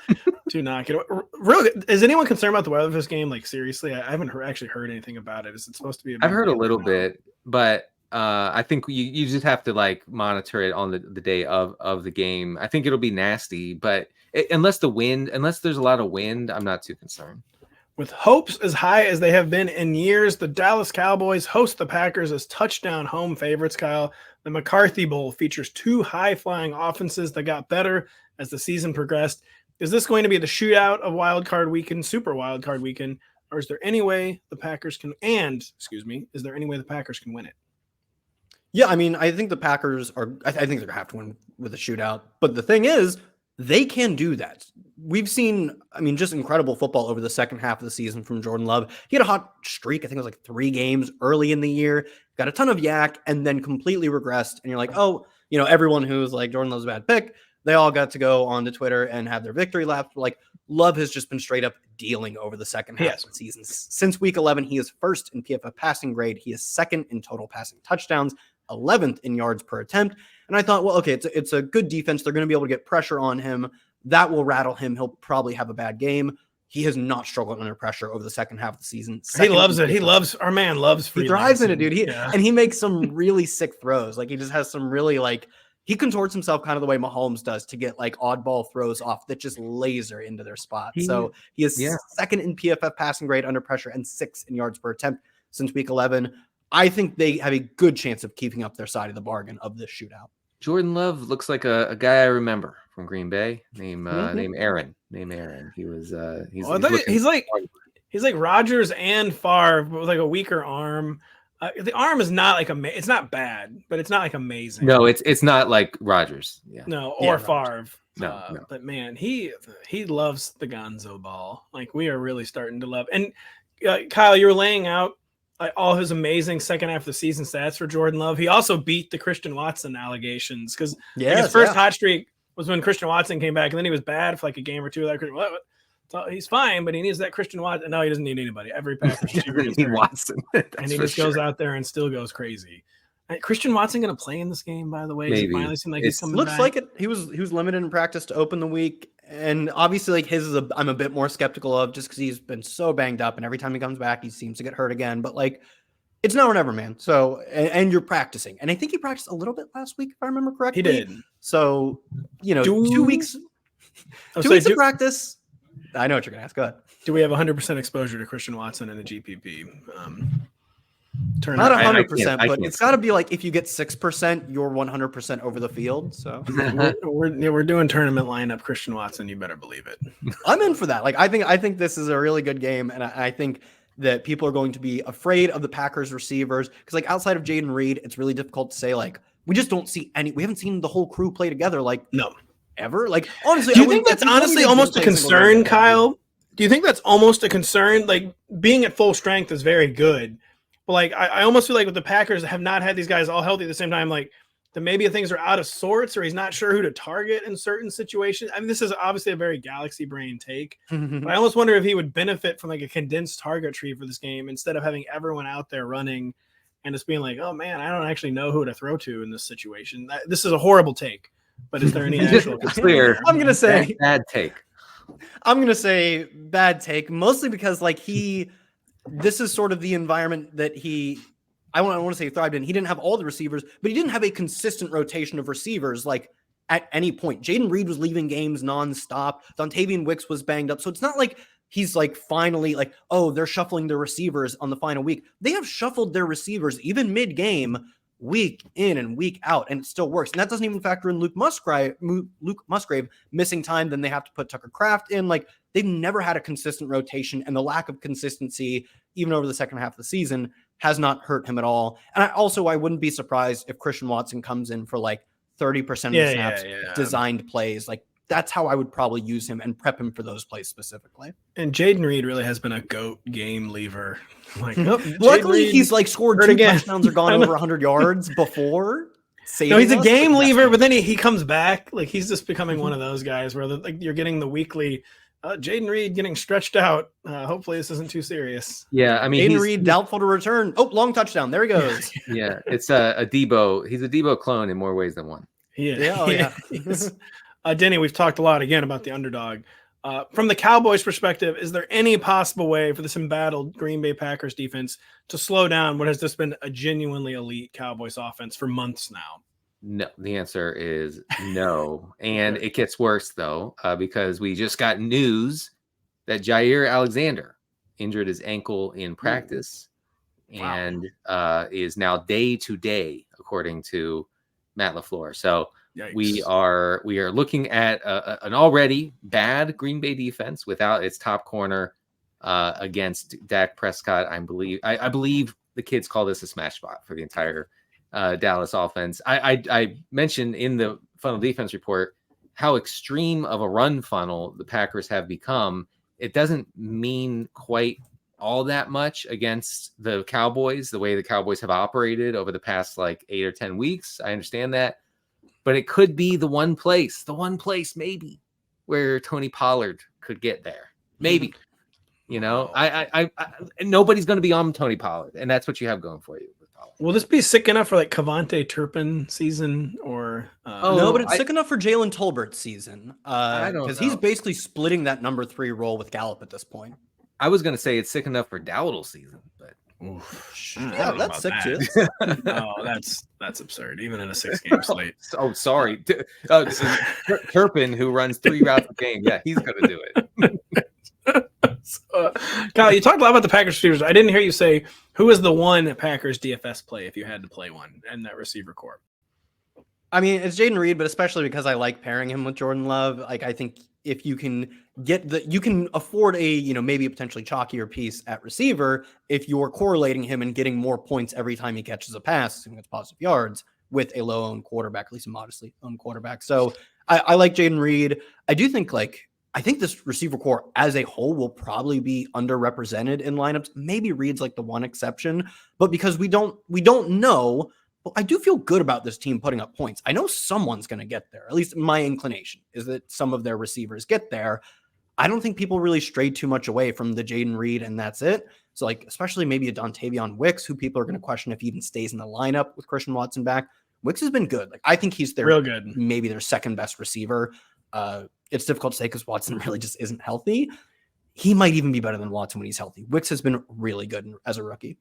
to not get away. Really, is anyone concerned about the weather of this game? Seriously, I haven't actually heard anything about it. Is it supposed to be? I've heard a little bit, but I think you just have to monitor it on the day of the game. I think it'll be nasty, but unless there's a lot of wind, I'm not too concerned. With hopes as high as they have been in years, the Dallas Cowboys host the Packers as touchdown home favorites, Kyle. The McCarthy Bowl features 2 high-flying offenses that got better as the season progressed. Is this going to be the shootout of Wild Card Weekend, Super Wild Card Weekend, or is there any way the Packers can win it? Yeah, I mean, I think the Packers I think they're going to have to win with a shootout. But the thing is, they can do that. We've seen, just incredible football over the second half of the season from Jordan Love. He had a hot streak. I think it was 3 games early in the year, got a ton of yak, and then completely regressed. And you're like, everyone who's Jordan Love's a bad pick, they all got to go on to Twitter and have their victory laps. Love has just been straight up dealing over the second half of the season. Since week 11, he is first in PFF passing grade. He is second in total passing touchdowns, 11th in yards per attempt. And I thought, well, okay, it's a good defense. They're going to be able to get pressure on him. That will rattle him. He'll probably have a bad game. He has not struggled under pressure over the second half of the season. He loves it. Our man loves freelancing. He thrives in it, dude. And he makes some really sick throws. He just has some really he contorts himself kind of the way Mahomes does to get oddball throws off that just laser into their spot. So he is second in PFF passing grade under pressure and 6th in yards per attempt since week 11. I think they have a good chance of keeping up their side of the bargain of this shootout. Jordan Love looks like a guy I remember from Green Bay, named Aaron. He was he's like Rodgers and Favre with a weaker arm. The arm is not it's not bad, but it's not amazing. No, it's not like Rodgers. Yeah. No, or Favre. No. But man, he loves the Gonzo ball. We are really starting to love. And Kyle, you were laying out all his amazing second half of the season stats for Jordan Love. He also beat the Christian Watson allegations because his first hot streak was when Christian Watson came back, and then he was bad for a game or two. So he's fine, but he needs that Christian Watson. No, he doesn't need anybody. Every Packers need Watson, and he just goes out there and still goes crazy. Christian Watson going to play in this game, by the way? Maybe. Does it finally seem like he's coming looks back? like it. He was limited in practice to open the week. And obviously, his is I'm a bit more skeptical of just because he's been so banged up, and every time he comes back, he seems to get hurt again. But it's now or never, man. So, and you're practicing, and I think he practiced a little bit last week, if I remember correctly. He did. So, 2 weeks, 2 weeks of practice. I know what you're gonna ask. Go ahead. Do we have 100% exposure to Christian Watson in the GPP? Not 100%, but it's got to be if you get 6%, you're 100% over the field. So we're doing tournament lineup. Christian Watson, you better believe it. I'm in for that. I think this is a really good game, and I think that people are going to be afraid of the Packers receivers because outside of Jaden Reed, it's really difficult to say we just don't see any. We haven't seen the whole crew play together no ever. Honestly, do you think that's honestly almost a concern, Kyle? Do you think that's almost a concern? Being at full strength is very good. But I almost feel with the Packers have not had these guys all healthy at the same time. that maybe things are out of sorts or he's not sure who to target in certain situations. I mean, this is obviously a very galaxy brain take, but I almost wonder if he would benefit from like a condensed target tree for this game instead of having everyone out there running and just being like, oh man, I don't actually know who to throw to in this situation. This is a horrible take, but is there any actual clear? I'm going to say bad take. I'm going to say bad take, mostly because like this is sort of the environment that I want to say thrived in. He didn't have all the receivers, but he didn't have a consistent rotation of receivers like at any point. Jaden Reed was leaving games nonstop. Dontavian Wicks was banged up. So it's not like he's like finally like, oh, they're shuffling their receivers on the final week. They have shuffled their receivers even mid-game, week in and week out, and it still works. And that doesn't even factor in Luke Musgrave missing time. Then they have to put Tucker Kraft in. Like they've never had a consistent rotation, and the lack of consistency, even over the second half of the season, has not hurt him at all. And I wouldn't be surprised if Christian Watson comes in for like 30% of the snaps, designed plays. Like that's how I would probably use him and prep him for those plays specifically. And Jaden Reed really has been a GOAT game lever. Like, luckily he's like scored 2 touchdowns or gone over 100 yards before. No, he's a game lever, but then he comes back. Like he's just becoming one of those guys where like you're getting the weekly Jaden Reed getting stretched out. Hopefully this isn't too serious. Yeah, I mean, Jaden Reed doubtful to return. Oh, long touchdown. There he goes. Yeah, it's a Debo. He's a Debo clone in more ways than one. Yeah. Denny, we've talked a lot again about the underdog. From the Cowboys' perspective, is there any possible way for this embattled Green Bay Packers defense to slow down what has just been a genuinely elite Cowboys offense for months now? No, the answer is no. And it gets worse, though, because we just got news that Jair Alexander injured his ankle in practice and is now day to day, according to Matt LaFleur. So we are looking at an already bad Green Bay defense without its top corner against Dak Prescott. I believe the kids call this a smash spot for the entire Dallas offense. I mentioned in the funnel defense report how extreme of a run funnel the Packers have become. It doesn't mean quite all that much against the Cowboys, the way the Cowboys have operated over the past like 8 or 10 weeks. I understand that, but it could be the one place maybe where Tony Pollard could get there. Maybe, you know, I nobody's going to be on Tony Pollard, and that's what you have going for you. Will this be sick enough for like Cavante Turpin season or? No, but it's sick enough for Jalen Tolbert's season because he's basically splitting that number 3 role with Gallup at this point. I was going to say it's sick enough for Dowdle's season, but yeah, that's sick too. No, that's absurd. Even in a 6-game slate. Sorry, Turpin, who runs 3 routes a game. Yeah, he's going to do it. Kyle, you talked a lot about the Packers receivers. I didn't hear you say who is the one Packers DFS play if you had to play one in that receiver corps. I mean, it's Jaden Reed, but especially because I like pairing him with Jordan Love. Like, I think if you can you can afford a, maybe a potentially chalkier piece at receiver if you're correlating him and getting more points every time he catches a pass, assuming it's positive yards, with a low-owned quarterback, at least a modestly owned quarterback. So I like Jaden Reed. I do think I think this receiver core as a whole will probably be underrepresented in lineups. Maybe Reed's like the one exception, but because we don't know, but I do feel good about this team putting up points. I know someone's going to get there. At least my inclination is that some of their receivers get there. I don't think people really strayed too much away from the Jaden Reed and that's it. So like, especially maybe a Dontavian Wicks, who people are going to question if he even stays in the lineup with Christian Watson back. Wicks has been good. Like, I think he's real good. Maybe their second best receiver. It's difficult to say because Watson really just isn't healthy. He might even be better than Watson when he's healthy. Wicks has been really good as a rookie.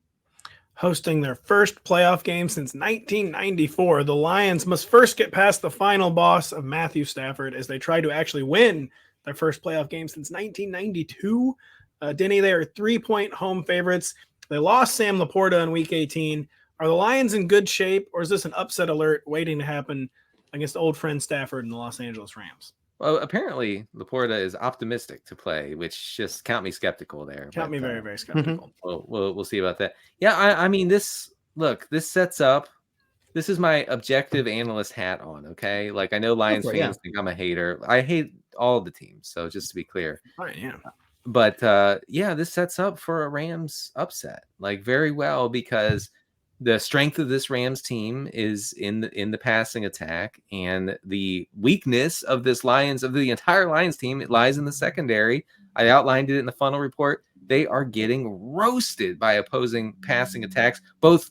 Hosting their first playoff game since 1994, the Lions must first get past the final boss of Matthew Stafford as they try to actually win their first playoff game since 1992. Denny, they are 3-point home favorites. They lost Sam Laporta in Week 18. Are the Lions in good shape, or is this an upset alert waiting to happen against old friend Stafford and the Los Angeles Rams? Well, apparently Laporta is optimistic to play, which just count me skeptical there. Count me very, very skeptical. We'll see about that. Yeah, I mean, this sets up. This is my objective analyst hat on, okay? Like, I know Lions fans think I'm a hater. I hate all the teams, so just to be clear. Right, yeah. But, this sets up for a Rams upset, like, very well, because the strength of this Rams team is in the passing attack, and the weakness of the entire Lions team, it lies in the secondary. I outlined it in the funnel report. They are getting roasted by opposing passing attacks, both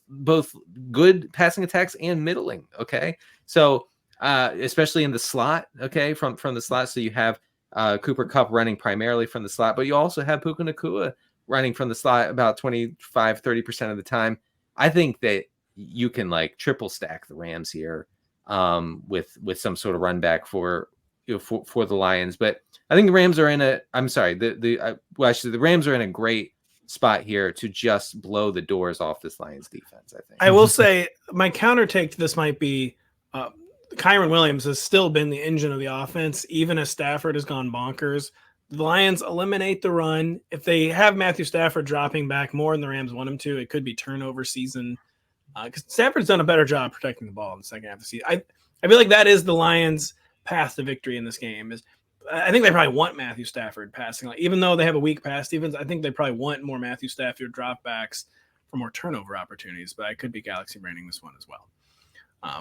good passing attacks and middling. Okay, so especially in the slot. Okay, from the slot, so you have Cooper Kupp running primarily from the slot, but you also have Puka Nacua running from the slot about 25-30% of the time. I think that you can like triple stack the Rams here with some sort of run back for the Lions. But I think the Rams are the Rams are in a great spot here to just blow the doors off this Lions defense. I think. I will say my counter take to this might be Kyren Williams has still been the engine of the offense, even as Stafford has gone bonkers. The Lions eliminate the run. If they have Matthew Stafford dropping back more than the Rams want him to, it could be turnover season. Because Stafford's done a better job protecting the ball in the second half of the season. I feel like that is the Lions' path to victory in this game. I think they probably want Matthew Stafford passing. Even though they have a weak pass defense, I think they probably want more Matthew Stafford dropbacks for more turnover opportunities. But I could be galaxy branding this one as well.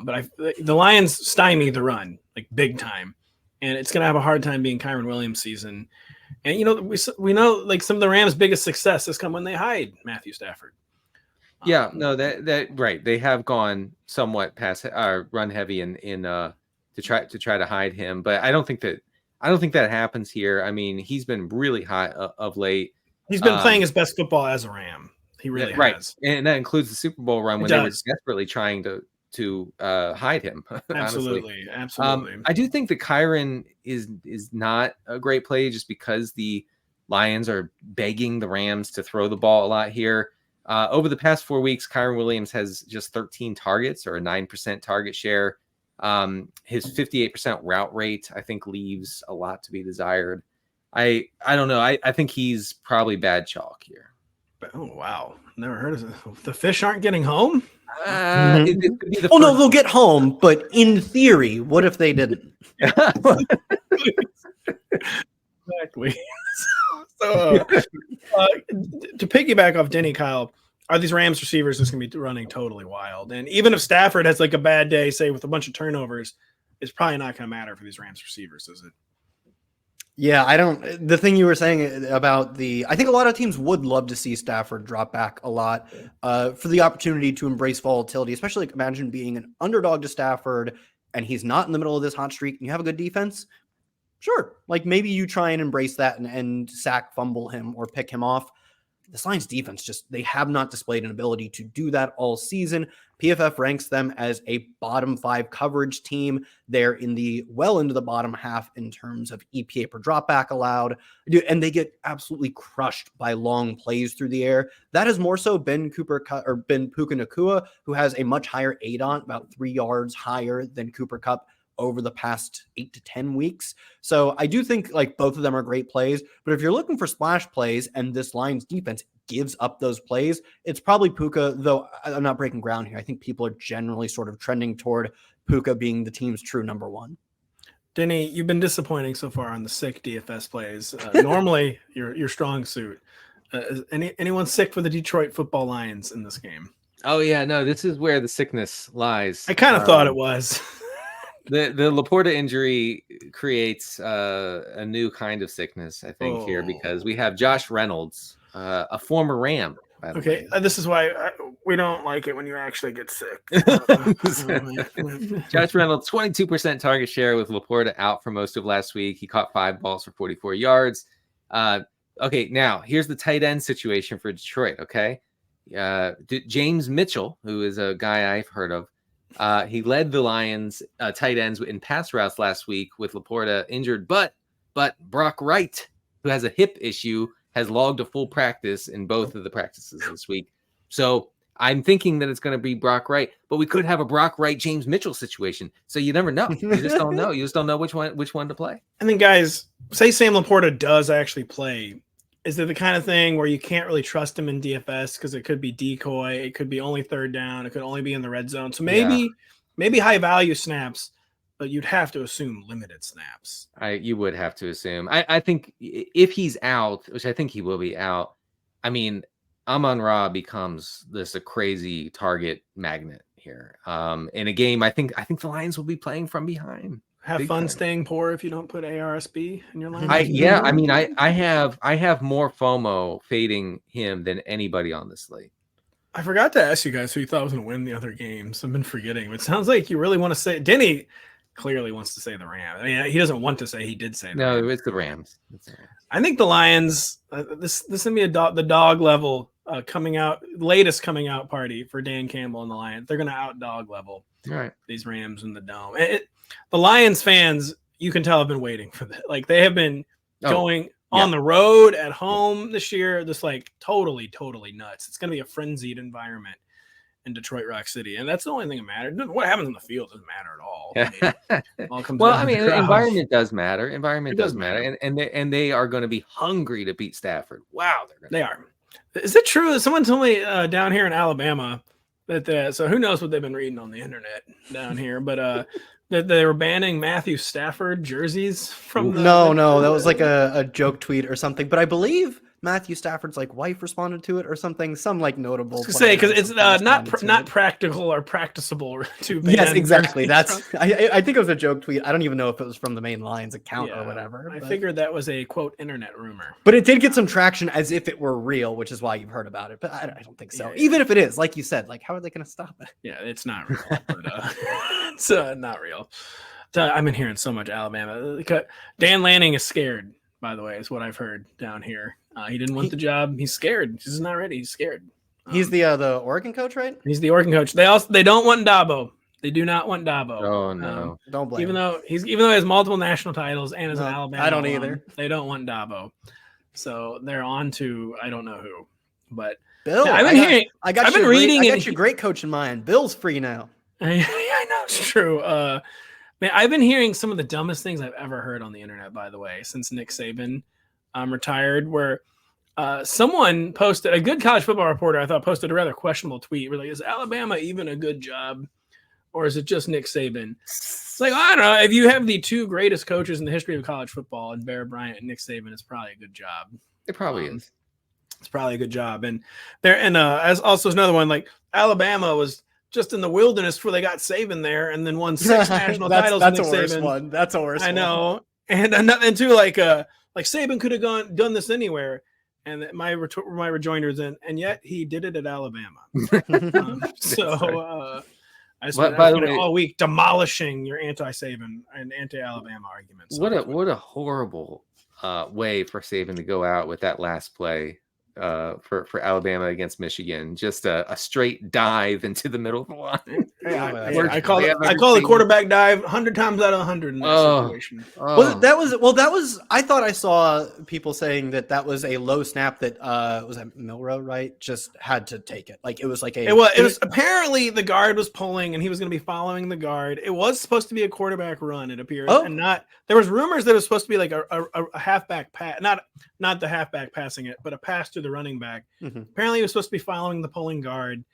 But the Lions stymie the run, like big time. And it's going to have a hard time being Kyren Williams season. And, we know like some of the Rams' biggest success has come when they hide Matthew Stafford. Yeah, no, that right. They have gone somewhat run heavy in to try to hide him, but I don't think that happens here. I mean, he's been really hot of late. He's been playing his best football as a Ram. He really has. Right, and that includes the Super Bowl run when they were desperately trying to hide him. Absolutely. I do think that Kyren is not a great play just because the Lions are begging the Rams to throw the ball a lot here. Over the past 4 weeks, Kyren Williams has just 13 targets or a 9% target share. His 58% route rate, I think, leaves a lot to be desired. I don't know. I think he's probably bad chalk here. Oh, wow. Never heard of it. The fish aren't getting home? No, they'll get home, but in theory, what if they didn't? Exactly. So, to piggyback off Denny, Kyle, are these Rams receivers just going to be running totally wild? And even if Stafford has like a bad day, say with a bunch of turnovers, it's probably not going to matter for these Rams receivers, is it? Yeah, the thing you were saying about I think a lot of teams would love to see Stafford drop back a lot for the opportunity to embrace volatility, especially like imagine being an underdog to Stafford and he's not in the middle of this hot streak and you have a good defense. Sure. Like maybe you try and embrace that and sack, fumble him or pick him off. This Lions defense they have not displayed an ability to do that all season. PFF ranks them as a bottom 5 coverage team. They're into the bottom half in terms of EPA per dropback allowed. And they get absolutely crushed by long plays through the air. That has more so been Puka Nacua, who has a much higher ADOT, about 3 yards higher than Cooper Kupp over the past 8 to 10 weeks. So I do think like both of them are great plays, but if you're looking for splash plays and this Lions defense gives up those plays, it's probably Puka, though I'm not breaking ground here. I think people are generally sort of trending toward Puka being the team's true number one. Denny, you've been disappointing so far on the sick DFS plays. Normally your strong suit. Anyone sick for the Detroit Football Lions in this game? Oh yeah, no, this is where the sickness lies. I kind of thought it was. The Laporta injury creates a new kind of sickness, I think, here because we have Josh Reynolds, a former Ram. Okay, this is why we don't like it when you actually get sick. Josh Reynolds, 22% target share with Laporta out for most of last week. He caught 5 balls for 44 yards. Okay, now here's the tight end situation for Detroit. Okay, James Mitchell, who is a guy I've heard of. He led the Lions tight ends in pass routes last week with Laporta injured, but Brock Wright, who has a hip issue, has logged a full practice in both of the practices this week. So I'm thinking that it's going to be Brock Wright, but we could have a Brock Wright, James Mitchell situation. So you never know. You just don't know. You just don't know which one to play. And then guys, say Sam Laporta does actually play. Is it the kind of thing where you can't really trust him in DFS because it could be decoy, it could be only third down, it could only be in the red zone. So maybe high value snaps, but you'd have to assume limited snaps. You would have to assume. I think if he's out, which I think he will be out, I mean, Amon-Ra becomes a crazy target magnet here. In a game, I think the Lions will be playing from behind. Have Big fun time. staying poor if you don't put ARSB in your line. I have more FOMO fading him than anybody on this slate. I forgot to ask you guys who you thought was going to win the other games. I've been forgetting. It sounds like you really want to say Denny clearly wants to say the Rams. I mean, he doesn't want to say he did say the Rams. It's the Rams. I think the Lions. This is gonna be the dog level latest coming out party for Dan Campbell and the Lions. They're gonna out dog level these Rams in the dome. The Lions fans, you can tell, have been waiting for that. Like they have been going on the road, at home this year. Just like totally nuts. It's gonna be a frenzied environment in Detroit Rock City, and that's the only thing that matters. What happens in the field doesn't matter at all. Environment does matter. Environment does matter, and they are going to be hungry to beat Stafford. Wow, they are. Is it true that someone told me down here in Alabama that so who knows what they've been reading on the internet down here, but that they were banning Matthew Stafford jerseys from no, that was like a joke tweet or something, but I believe Matthew Stafford's like wife responded to it or something, some like notable. Say because it's not practical or practicable to ban. Yes, exactly. That's I think it was a joke tweet. I don't even know if it was from the main Lions account or whatever. I figured that was a quote internet rumor, but it did get some traction as if it were real, which is why you've heard about it. But I don't think so. Yeah. Even if it is, like you said, like how are they going to stop it? Yeah, it's not real. But, it's not real. I've been hearing so much Alabama. Dan Lanning is scared. By the way, is what I've heard down here. He didn't want the job. He's scared. He's not ready. He's scared. He's the Oregon coach, right? He's the Oregon coach. They don't want Dabo. They do not want Dabo. Oh no! Don't blame. Even though he has multiple national titles and is an Alabama. I don't either. They don't want Dabo, so they're on to I don't know who. But Bill, I've been reading. I got your great coach in mind. Bill's free now. I know it's true. Man, I've been hearing some of the dumbest things I've ever heard on the internet, by the way, since Nick Saban retired, where someone posted, a good college football reporter, I thought, posted a rather questionable tweet. We're like, is Alabama even a good job? Or is it just Nick Saban? It's like, I don't know. If you have the two greatest coaches in the history of college football, and Bear Bryant and Nick Saban, it's probably a good job. It probably is. It's probably a good job. And as also another one, like Alabama was just in the wilderness before they got Saban there, and then won 6 national titles. That's a Nick worse Saban. one. That's a worse one. I know. And too, like Saban could have done this anywhere. And my rejoinder is in, and yet he did it at Alabama. I spent all week demolishing your anti-Saban and anti-Alabama arguments. What a horrible way for Saban to go out with that last play for Alabama against Michigan. Just a straight dive into the middle of the line. I call the quarterback dive 100 times out of 100 in that situation. That was I thought I saw people saying that was a low snap that was that Milroe, right? Just had to take it. Like it was like it was apparently the guard was pulling and he was going to be following the guard. It was supposed to be a quarterback run, it appears, and not. There was rumors that it was supposed to be like a halfback pass, not the halfback passing it, but a pass to the running back. Mm-hmm. Apparently, he was supposed to be following the pulling guard,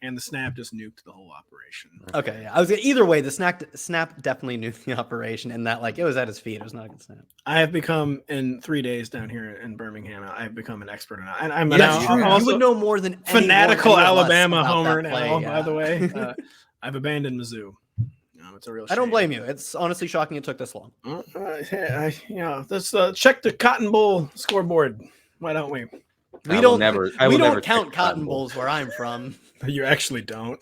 and the snap just nuked the whole operation. Okay, yeah. Either way, the snap definitely nuked the operation, and that like it was at his feet. It was not a good snap. I have become in 3 days down here in Birmingham. I have become an expert in it, and I'm you would know more than fanatical Alabama homer now. By the way, I've abandoned Mizzou. It's a real shame. I don't blame you. It's honestly shocking it took this long. Let's check the Cotton Bowl scoreboard. Why don't we? We don't count Cotton Bowls where I'm from. You actually don't.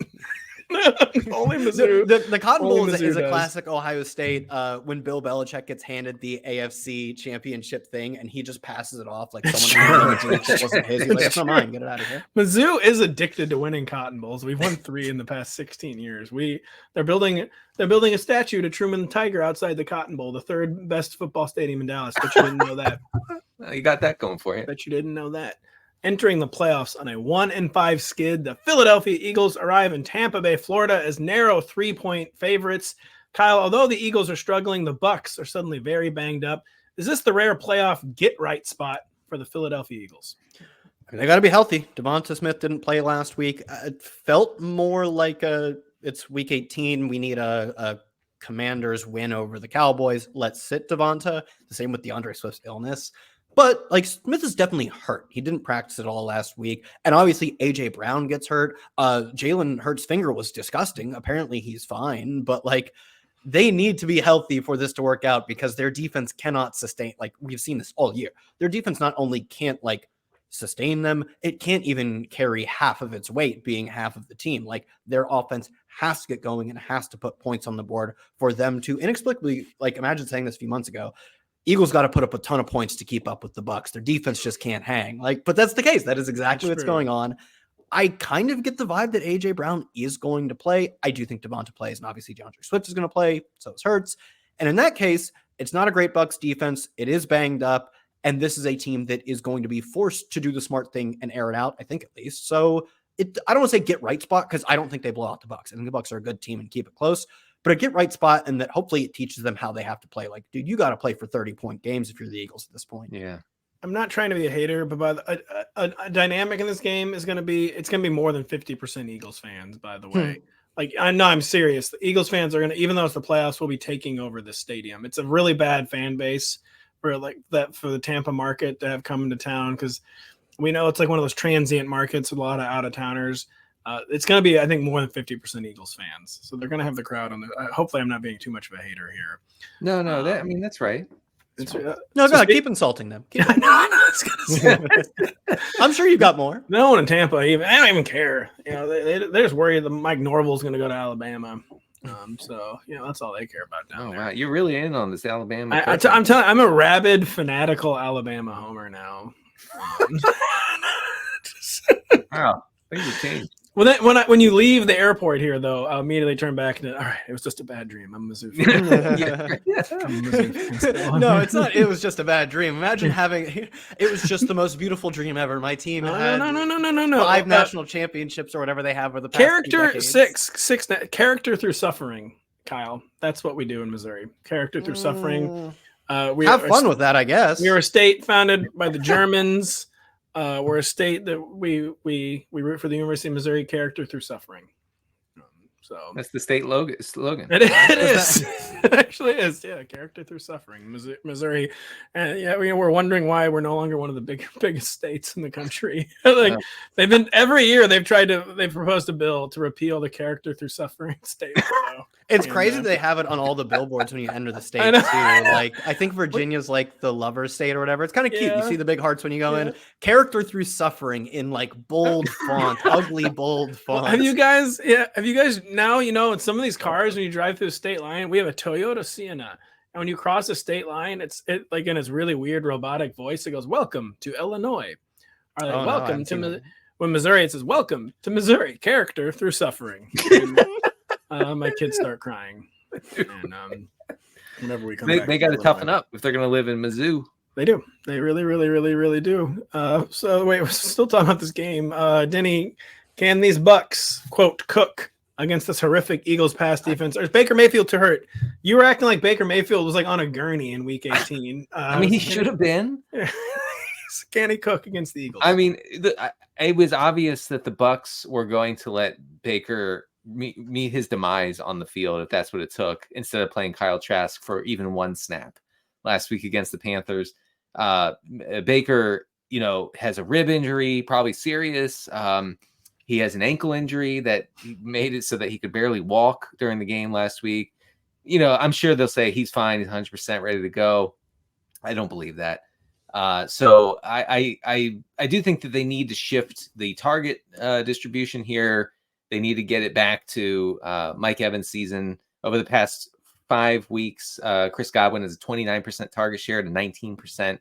Only Mizzou. The Cotton Bowl is a classic Ohio State. When Bill Belichick gets handed the AFC championship thing and he just passes it off like someone wasn't his. He's like, "It's not mine. Get it out of here." Mizzou is addicted to winning Cotton Bowls. We've won 3 in the past 16 years. They're building a statue to Truman the Tiger outside the Cotton Bowl, the 3rd best football stadium in Dallas. But you didn't know that. Well, you got that going for you. Bet you didn't know that. Entering the playoffs on a 1-5 skid, the Philadelphia Eagles arrive in Tampa Bay, Florida as narrow 3-point favorites. Kyle, although the Eagles are struggling, the Bucs are suddenly very banged up. Is this the rare playoff get-right spot for the Philadelphia Eagles? They got to be healthy. Devonta Smith didn't play last week. It felt more like it's week 18. We need a Commanders win over the Cowboys. Let's sit Devonta. The same with DeAndre Swift's illness. But like Smith is definitely hurt. He didn't practice at all last week. And obviously AJ Brown gets hurt. Jalen Hurts' finger was disgusting. Apparently he's fine, but like they need to be healthy for this to work out because their defense cannot sustain, like we've seen this all year. Their defense not only can't like sustain them, it can't even carry half of its weight being half of the team. Like their offense has to get going and has to put points on the board for them to inexplicably, like imagine saying this a few months ago, Eagles got to put up a ton of points to keep up with the Bucs. Their defense just can't hang. Like, but that's the case. That is exactly what's going on. I kind of get the vibe that AJ Brown is going to play. I do think Devonta plays, and obviously DeAndre Swift is going to play. So is Hurts. And in that case, it's not a great Bucs defense. It is banged up, and this is a team that is going to be forced to do the smart thing and air it out. I think at least. So I don't want to say get right spot because I don't think they blow out the Bucs. I think the Bucs are a good team and keep it close. But a get right spot, and that hopefully it teaches them how they have to play. Like, dude, you got to play for 30-point games if you're the Eagles at this point. Yeah. I'm not trying to be a hater, but a dynamic in this game is going to be, it's going to be more than 50% Eagles fans, by the way. Like, I know I'm serious. The Eagles fans are going to, even though it's the playoffs, will be taking over this stadium. It's a really bad fan base for like that, for the Tampa market to have come into town. Cause we know it's like one of those transient markets with a lot of out of towners. It's going to be, I think, more than 50% Eagles fans. So they're going to have the crowd on the. Hopefully, I'm not being too much of a hater here. No, that's right. Keep insulting them. I know. I'm sure you got more. No one in Tampa. I don't even care. You know, they're just worried that Mike Norvell's going to go to Alabama. So that's all they care about down there. Wow, you're really in on this Alabama. I'm telling you, I'm a rabid, fanatical Alabama homer now. Wow, things have changed. Well, when you leave the airport here, though, I'll immediately turn back and all right, it was just a bad dream. I'm a Mizzou fan. No, it's not. It was just a bad dream. Imagine having it was just the most beautiful dream ever. My team had no. 5 national championships or whatever they have. With the past character six character through suffering, Kyle. That's what we do in Missouri. Character through suffering. We have fun with that, I guess. We are a state founded by the Germans. We're a state that we root for the University of Missouri. Character through suffering. So that's the state slogan. It is. It actually is. Yeah, character through suffering, Missouri. And we're wondering why we're no longer one of the biggest states in the country. They've been every year they've proposed a bill to repeal the character through suffering state. It's crazy they have it on all the billboards when you enter the state too. Like I think Virginia's like the lover state or whatever. It's kind of cute. You see the big hearts when you go in. Character through suffering in like bold font, ugly bold font. Have you guys now in some of these cars when you drive through the state line, we have a Toyota Sienna. And when you cross the state line, it's like in its really weird robotic voice, it goes, "Welcome to Illinois." Or like, welcome to when Missouri, it says, "Welcome to Missouri, character through suffering." And, my kids start crying. And whenever we come back, they got to toughen up if they're going to live in Mizzou. They do. They really, really, really, really do. So wait, we're still talking about this game. Denny, can these Bucs, quote, cook against this horrific Eagles pass defense? Or is Baker Mayfield too hurt? You were acting like Baker Mayfield was like on a gurney in week 18. He should have been. Can he cook against the Eagles? It was obvious that the Bucs were going to let Baker meet his demise on the field if that's what it took, instead of playing Kyle Trask for even one snap last week against the Panthers. Baker, has a rib injury, probably serious. He has an ankle injury that made it so that he could barely walk during the game last week. I'm sure they'll say he's fine. He's 100% ready to go. I don't believe that. So I do think that they need to shift the target distribution here. They need to get it back to Mike Evans' season. Over the past 5 weeks, Chris Godwin has a 29% target share to 19%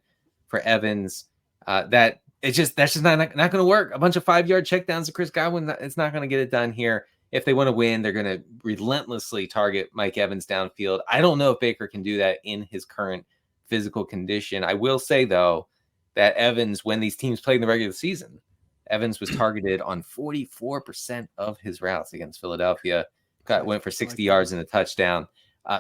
for Evans. That's just not going to work. A bunch of 5-yard checkdowns to Chris Godwin, it's not going to get it done here. If they want to win, they're going to relentlessly target Mike Evans downfield. I don't know if Baker can do that in his current physical condition. I will say, though, that Evans, when these teams played in the regular season, Evans was targeted on 44% of his routes against Philadelphia. Went for 60 yards and a touchdown.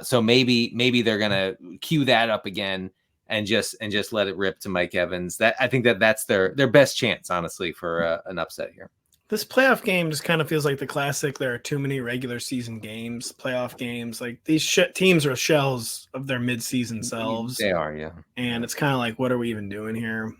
So maybe they're going to cue that up again and just let it rip to Mike Evans. I think that's their best chance, honestly, for an upset here. This playoff game just kind of feels like the classic. There are too many regular season games, playoff games. Like these teams are shells of their midseason selves. They are, yeah. And it's kind of like, what are we even doing here?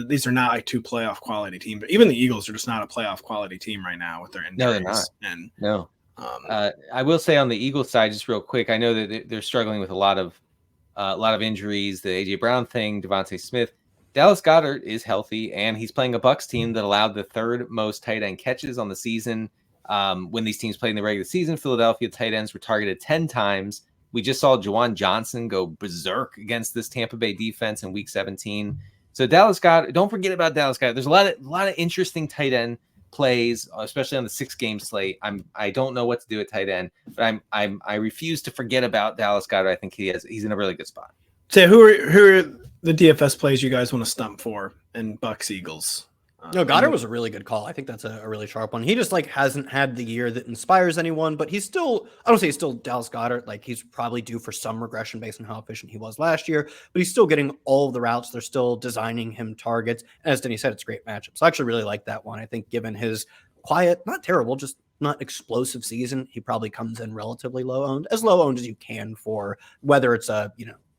These are not like two playoff quality teams. But even the Eagles are just not a playoff quality team right now with their injuries. No, they're not. And no. I will say on the Eagles side, just real quick, I know that they're struggling with a lot of injuries. The AJ Brown thing, Devontae Smith. Dallas Goedert is healthy, and he's playing a Bucs team that allowed the third most tight end catches on the season. When these teams played in the regular season, Philadelphia tight ends were targeted 10 times. We just saw Juwan Johnson go berserk against this Tampa Bay defense in Week 17. So Dallas Goedert, don't forget about Dallas Goedert. There's a lot of interesting tight end plays, especially on the 6-game slate. I don't know what to do at tight end, but I refuse to forget about Dallas Goedert. I think he's in a really good spot. So who are the DFS plays you guys want to stump for in Bucs Eagles? No, Goddard was a really good call. I think that's a really sharp one. He just hasn't had the year that inspires anyone, but he's still, I don't say he's still Dallas Goedert. Like he's probably due for some regression based on how efficient he was last year, but he's still getting all of the routes. They're still designing him targets. And as Denny said, it's a great matchup. So I actually really like that one. I think given his quiet, not terrible, just not explosive season, he probably comes in relatively low owned as you can for whether it's a,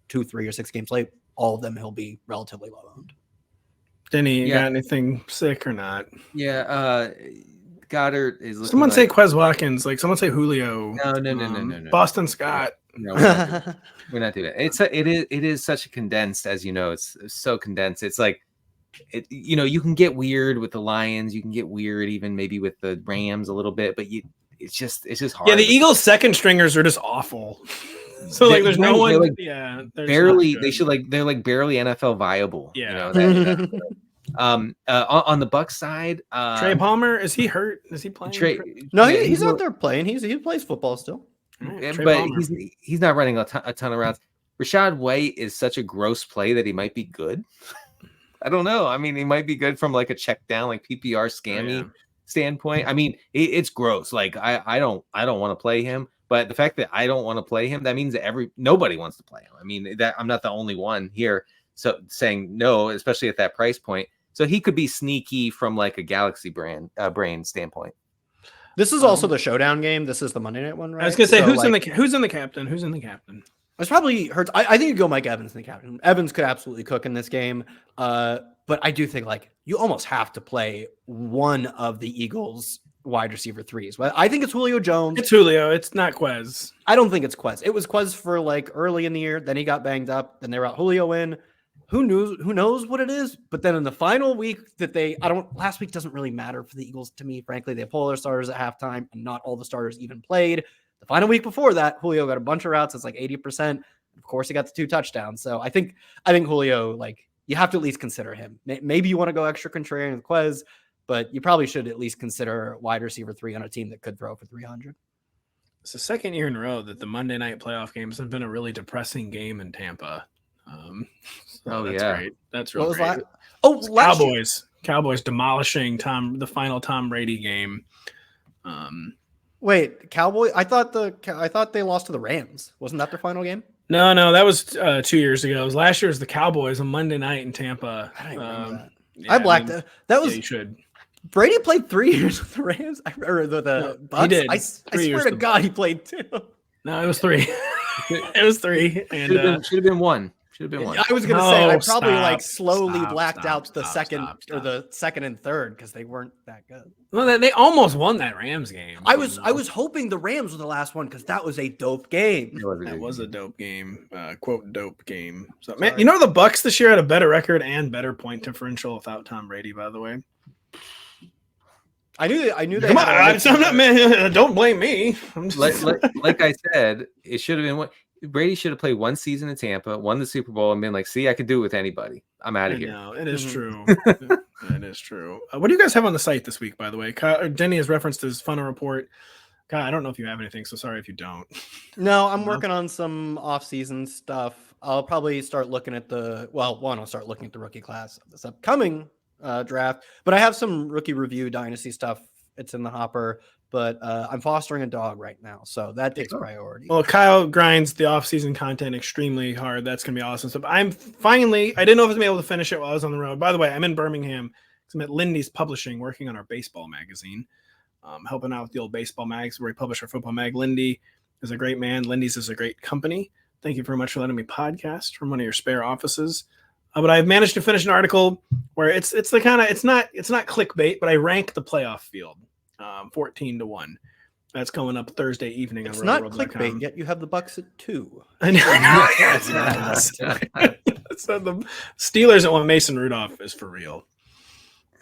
2, 3, or 6 game slate. All of them, he'll be relatively low owned. Denny, you got anything sick or not? Yeah, Goddard is. Someone say Quez Watkins. Like someone say Julio. No. Boston Scott. No, we're not doing it. It is such a condensed, as you know, it's so condensed. It's like, you can get weird with the Lions. You can get weird even maybe with the Rams a little bit, but it's just hard. Yeah, the Eagles' second stringers are just awful. So there's no one. Barely. They should they're barely NFL viable. Yeah. On the Bucs side, Trey Palmer, is he hurt? Is he playing? No, he's out there playing. He plays football still. But Palmer. he's not running a ton of routes. Rashad White is such a gross play that he might be good. I don't know. I mean, he might be good from a check down, PPR scammy standpoint. I mean, it's gross. I don't want to play him. But the fact that I don't want to play him, that means that nobody wants to play him. I mean, that I'm not the only one here so saying no, especially at that price point. So he could be sneaky from a Galaxy brain standpoint. This is also the showdown game. This is the Monday night one, right? I was gonna say who's in the captain? Who's in the captain? It's probably hurts. I think you go Mike Evans in the captain. Evans could absolutely cook in this game. But I do think you almost have to play one of the Eagles wide receiver threes. Well, I think it's Julio Jones. It's Julio. It's not Quez. I don't think it's Quez. It was Quez for early in the year. Then he got banged up. Then they brought Julio in. Who knows what it is? But then in the final week last week doesn't really matter for the Eagles to me. Frankly, they pull their starters at halftime and not all the starters even played. The final week before that, Julio got a bunch of routes. It's 80%. Of course, he got the 2 touchdowns. So I think Julio, you have to at least consider him. Maybe you want to go extra contrarian with Quez, but you probably should at least consider wide receiver 3 on a team that could throw for 300. It's the second year in a row that the Monday night playoff games have been a really depressing game in Tampa. That's great. That's really great. Cowboys demolishing the final Tom Brady game. Wait, Cowboy? I thought they lost to the Rams. Wasn't that their final game? No, that was 2 years ago. It was last year. It was the Cowboys on Monday night in Tampa. I don't remember that. I blacked it. That was. Yeah, you should. Brady played 3 years with the Rams. Or the Bucs. He did. I swear to God, he played 2. No, it was 3. It was 3. And should have been 1. Should have been 1. I was gonna say I probably slowly blacked out the second and third because they weren't that good. Well, they almost won that Rams game. I was hoping the Rams were the last one because that was a dope game. That was a dope game. Quote dope game. So man, the Bucs this year had a better record and better point differential without Tom Brady. By the way, I knew that. Come on, I'm not man. Don't blame me. Like I said, it should have been one. Brady should have played 1 season in Tampa, won the Super Bowl, and been like, "See, I can do it with anybody. I'm out of here." No, it is true. It is true. What do you guys have on the site this week, by the way? Denny has referenced his funnel report. God, I don't know if you have anything, so sorry if you don't. No, I'm working on some off-season stuff. I'll probably start looking at I'll start looking at the rookie class of this upcoming draft. But I have some rookie review dynasty stuff. It's in the hopper. But I'm fostering a dog right now, so that takes priority. Well, Kyle grinds the off-season content extremely hard. That's going to be awesome. So I didn't know if I was going to be able to finish it while I was on the road. By the way, I'm in Birmingham, I'm at Lindy's Publishing working on our baseball magazine, helping out with the old baseball mags where we publish our football mag. Lindy is a great man. Lindy's is a great company. Thank you very much for letting me podcast from one of your spare offices. But I've managed to finish an article where it's the kind of, it's not clickbait, but I rank the playoff field 14-1. That's coming up Thursday evening. It's on not Rotoworld.com. clickbait yet. You have the Bucs at 2. I know. So the Steelers at 1. Mason Rudolph is for real.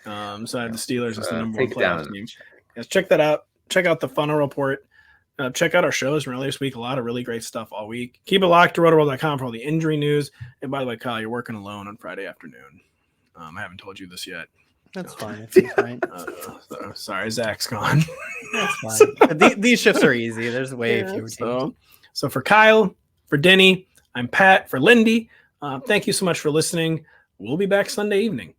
So I have the Steelers as the number 1 playoff team. Yes, check that out. Check out the Funnel Report. Check out our shows from earlier this week. A lot of really great stuff all week. Keep it locked to Rotoworld.com for all the injury news. And by the way, Kyle, you're working alone on Friday afternoon. I haven't told you this yet. That's fine. It's fine. Sorry, Zach's gone. That's fine. These shifts are easy. There's way fewer teams. So for Kyle, for Denny, I'm Pat, for Lindy. Thank you so much for listening. We'll be back Sunday evening.